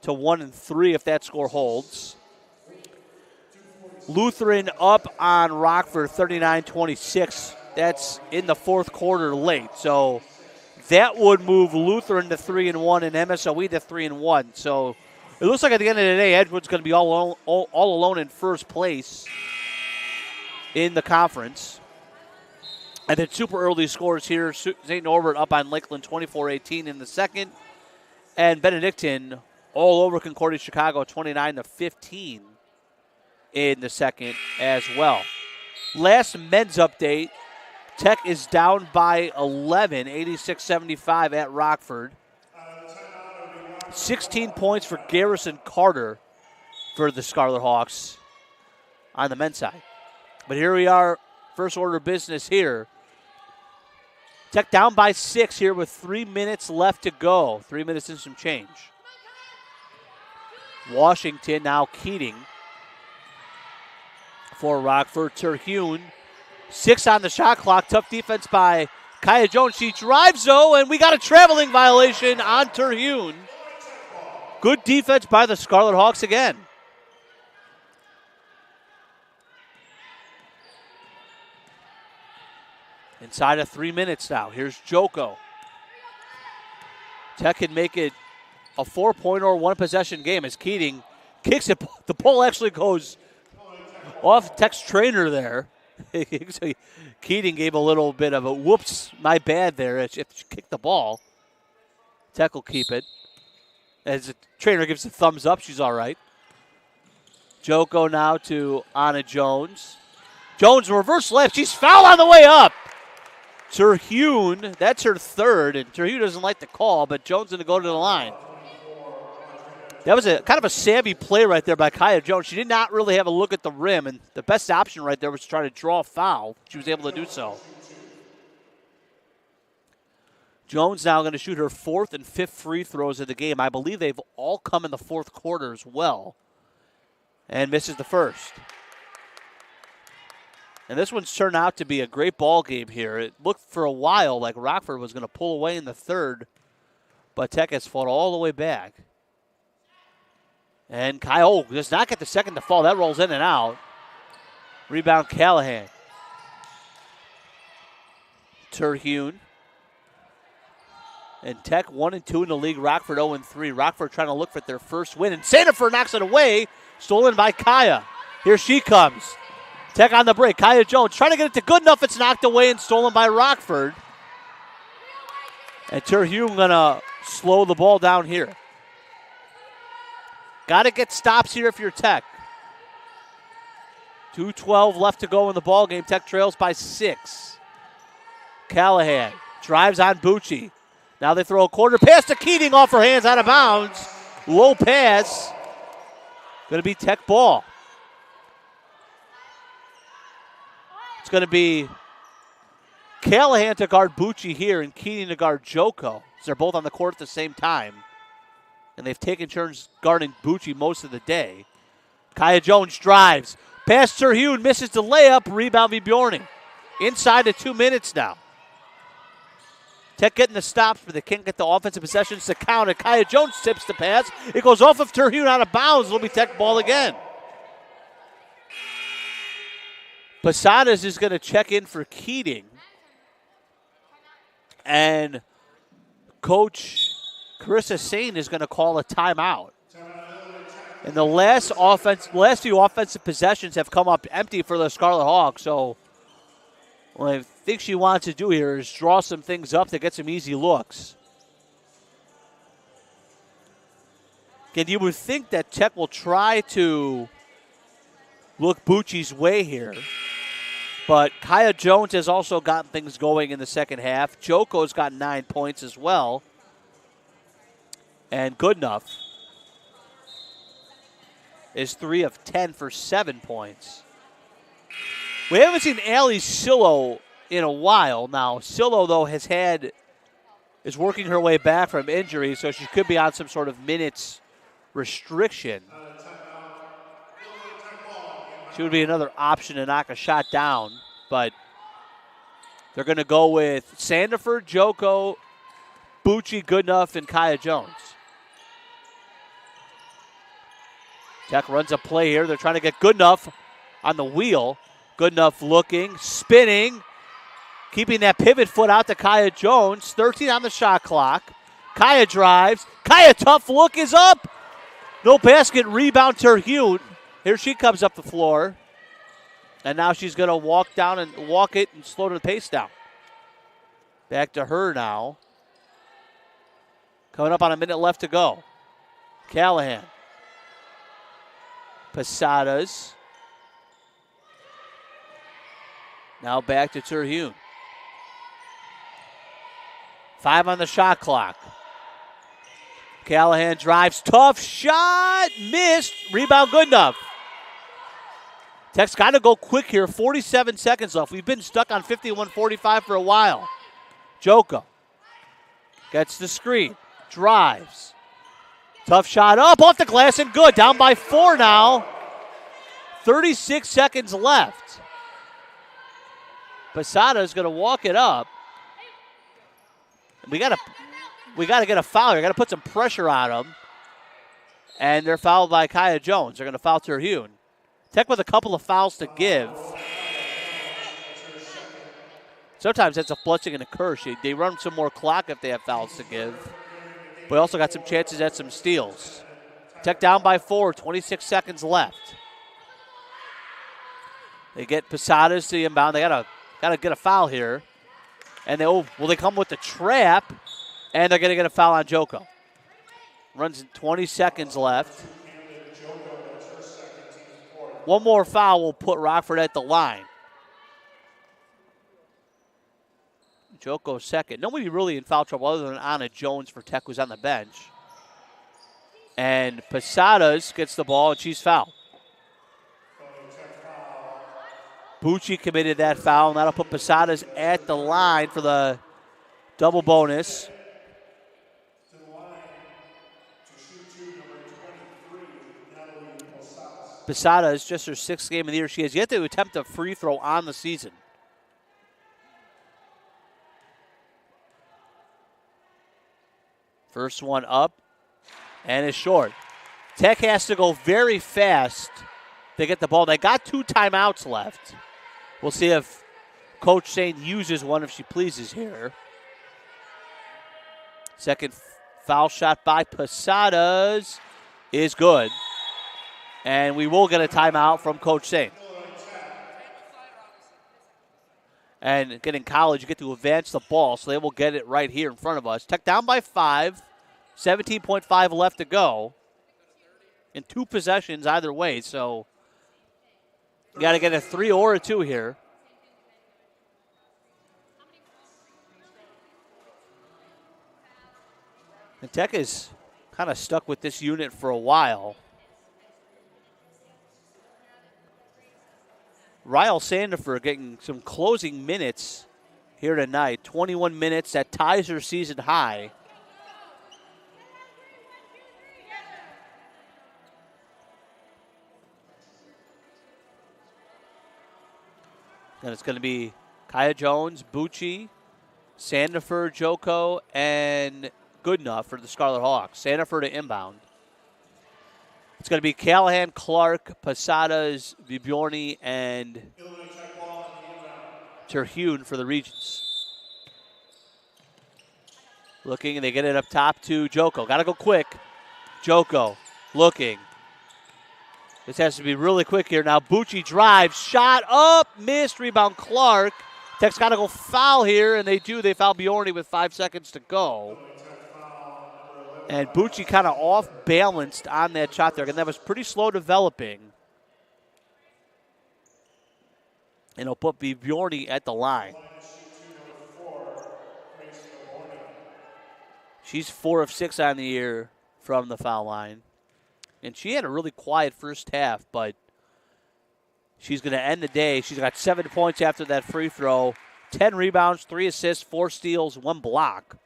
to 1-3 if that score holds. Lutheran up on Rockford, 39-26. That's in the fourth quarter late. So that would move Lutheran to 3-1 and MSOE to 3-1. So it looks like at the end of the day, Edgewood's going to be all alone in first place in the conference. And then super early scores here. St. Norbert up on Lakeland 24-18 in the second. And Benedictine all over Concordia Chicago 29-15 in the second as well. Last men's update. Tech is down by 11, 86-75 at Rockford. 16 points for Garrison Carter for the Scarlet Hawks on the men's side. But here we are, first order of business here. Tech down by 6 here with 3 minutes left to go. 3 minutes and some change. Washington now Keating for Rockford. Terhune, 6 on the shot clock. Tough defense by Kaya Jones. She drives though, and we got a traveling violation on Terhune. Good defense by the Scarlet Hawks again. Inside of 3 minutes now. Here's Joko. Tech can make it a 4-point or one-possession game as Keating kicks it. The ball actually goes off Tech's trainer there. Keating gave a little bit of a whoops, my bad there. If she kicked the ball, Tech will keep it. As the trainer gives a thumbs up, she's all right. Joko now to Anna Jones. Jones reverse left. She's fouled on the way up. Terhune, that's her third, and Terhune doesn't like the call, but Jones going to go to the line. That was a kind of a savvy play right there by Kaya Jones. She did not really have a look at the rim, and the best option right there was to try to draw a foul. She was able to do so. Jones now going to shoot her 4th and 5th free throws of the game. I believe they've all come in the fourth quarter as well, and misses the first. And this one's turned out to be a great ball game here. It looked for a while like Rockford was going to pull away in the third, but Tech has fought all the way back. And Kyle does not get the second to fall. That rolls in and out. Rebound Callahan. Terhune. And Tech 1-2 in the league. Rockford 0-3. Rockford trying to look for their first win. And Sandiford knocks it away. Stolen by Kaya. Here she comes. Tech on the break. Kaya Jones trying to get it to good enough. It's knocked away and stolen by Rockford. And Terhune going to slow the ball down here. Got to get stops here if you're Tech. 2:12 left to go in the ball game. Tech trails by 6. Callahan drives on Bucci. Now they throw a quarter pass to Keating off her hands, out of bounds. Low pass. Going to be Tech ball. It's going to be Callahan to guard Bucci here and Keating to guard Joko. They're both on the court at the same time. And they've taken turns guarding Bucci most of the day. Kaya Jones drives. Pass Terhune, misses the layup. Rebound Bjorning. Inside of 2 minutes now. Tech getting the stops, but they can't get the offensive possessions to count it. Kaya Jones tips the pass. It goes off of Terhune out of bounds. It'll be Tech ball again. Posadas is going to check in for Keating. And Coach Carissa Sane is going to call a timeout. And the last few offensive possessions have come up empty for the Scarlet Hawks. So what I think she wants to do here is draw some things up to get some easy looks. And you would think that Tech will try to look Bucci's way here. But Kaya Jones has also gotten things going in the second half. Joko's got 9 points as well. And Goodenough is 3 of 10 for 7 points. We haven't seen Allie Sillo in a while now. Sillo, though, is working her way back from injury, so she could be on some sort of minutes restriction. She would be another option to knock a shot down, but they're going to go with Sandiford, Joko, Bucci, Goodenough, and Kaya Jones. Tech runs a play here. They're trying to get Goodenough on the wheel. Goodenough looking, spinning, keeping that pivot foot out to Kaya Jones. 13 on the shot clock. Kaya drives. Kaya, tough look is up. No basket, rebound Terhune. Here she comes up the floor. And now she's going to walk down and walk it and slow the pace down. Back to her now. Coming up on a minute left to go. Callahan. Posadas. Now back to Terhune. 5 on the shot clock. Callahan drives, tough shot, missed, rebound Goodenough. Tech's got to go quick here, 47 seconds left. We've been stuck on 51-45 for a while. Joko gets the screen, drives. Tough shot up, off the glass and good. Down by 4 now. 36 seconds left. Posada is going to walk it up. We got to get a foul here. Got to put some pressure on them. And they're fouled by Kaya Jones. They're going to foul Terhune. Tech with a couple of fouls to give. Sometimes that's a blessing and a curse. They run some more clock if they have fouls to give. But also got some chances at some steals. Tech down by 4, 26 seconds left. They get Posadas to the inbound. They got to get a foul here. And they come with the trap, and they're going to get a foul on Joko. Runs 20 seconds left. One more foul will put Rockford at the line. Joko second. Nobody really in foul trouble other than Anna Jones for Tech, who's on the bench. And Posadas gets the ball, and she's fouled. Bucci committed that foul, and that'll put Posadas at the line for the double bonus. Posadas, just her 6th game of the year. She has yet to attempt a free throw on the season. First one up, and it's short. Tech has to go very fast to get the ball. They got 2 timeouts left. We'll see if Coach Sane uses one if she pleases here. Second foul shot by Posadas is good. And we will get a timeout from Coach Sane. And again, in college, you get to advance the ball, so they will get it right here in front of us. Tech down by 5, 17.5 left to go. in 2 possessions either way. So you got to get a 3 or a 2 here. And Tech is kind of stuck with this unit for a while. Ryle Sandefur getting some closing minutes here tonight. 21 minutes. That ties her season high. And it's going to be Kaya Jones, Bucci, Sandefur, Joko, and Goodenough for the Scarlet Hawks. Sandefur to inbound. It's going to be Callahan, Clark, Posadas, Vibjorny, and Terhune for the Regents. Looking, and they get it up top to Joko. Got to go quick. Joko looking. This has to be really quick here now. Bucci drives, shot up, missed, rebound Clark. Tech's got to go foul here, and they do. They foul Bjorny with 5 seconds to go. And Bucci kind of off-balanced on that shot there. And that was pretty slow developing. And he'll put Bjorny at the line. She's 4 of 6 on the year from the foul line. And she had a really quiet first half, but she's going to end the day. She's got 7 points after that free throw, 10 rebounds, 3 assists, 4 steals, 1 block.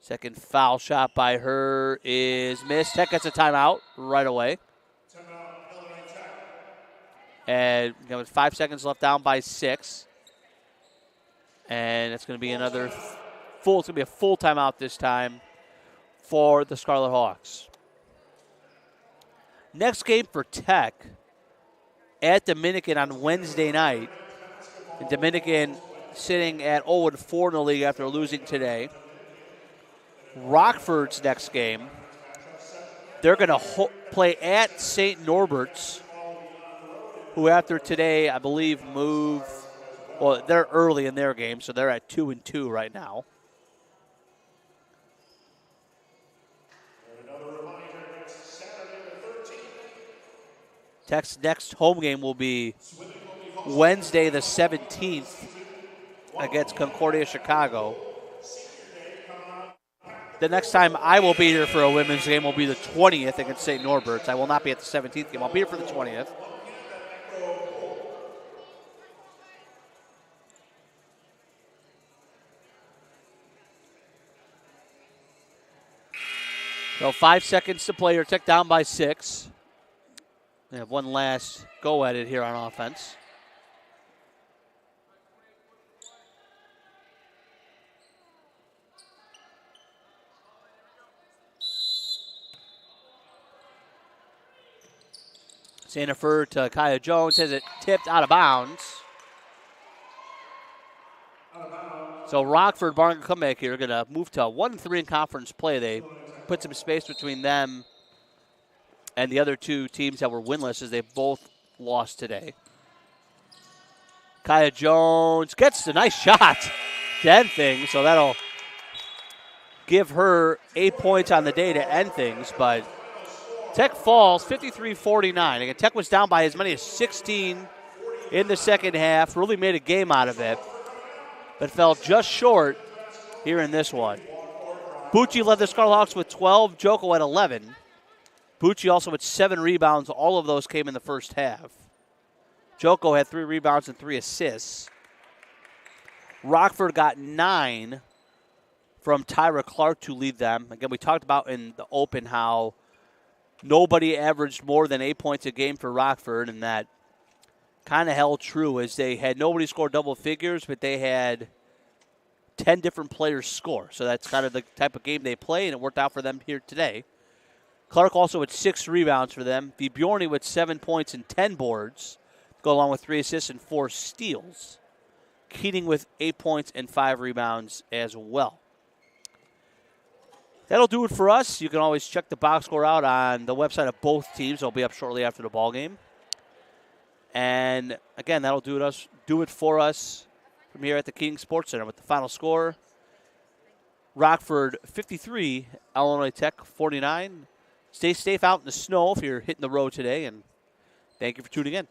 Second foul shot by her is missed. Tech gets a timeout right away. And with 5 seconds left, down by 6. And it's going to be another it's going to be a full timeout this time for the Scarlet Hawks. Next game for Tech at Dominican on Wednesday night. And Dominican sitting at 0-4 in the league after losing today. Rockford's next game, they're going to play at St. Norbert's, who after today, I believe, move. Well, they're early in their game, so they're at 2-2 right now. Tech's next home game will be Wednesday the 17th against Concordia Chicago. The next time I will be here for a women's game will be the 20th against St. Norbert's. I will not be at the 17th game. I'll be here for the 20th. So 5 seconds to play. You're Tech down by 6. They have one last go at it here on offense. Sandefur to Kaya Jones, has it tipped out of bounds. So Rockford, barring a comeback here, are going to move to 1-3 in conference play. They put some space between them and the other 2 teams that were winless as they both lost today. Kaya Jones gets a nice shot to end things, so that'll give her 8 points on the day to end things, but Tech falls 53-49. Again, Tech was down by as many as 16 in the second half, really made a game out of it, but fell just short here in this one. Bucci led the Scarlet Hawks with 12, Joko at 11. Bucci also with 7 rebounds. All of those came in the first half. Joko had 3 rebounds and 3 assists. Rockford got 9 from Tyra Clark to lead them. Again, we talked about in the open how nobody averaged more than 8 points a game for Rockford, and that kind of held true as they had nobody score double figures, but they had 10 different players score. So that's kind of the type of game they play, and it worked out for them here today. Clark also with 6 rebounds for them. Vibjorny with 7 points and 10 boards, go along with 3 assists and 4 steals. Keating with 8 points and 5 rebounds as well. That'll do it for us. You can always check the box score out on the website of both teams. It'll be up shortly after the ball game. And again, that'll do it for us from here at the King Sports Center with the final score. Rockford 53, Illinois Tech 49. Stay safe out in the snow if you're hitting the road today, and thank you for tuning in.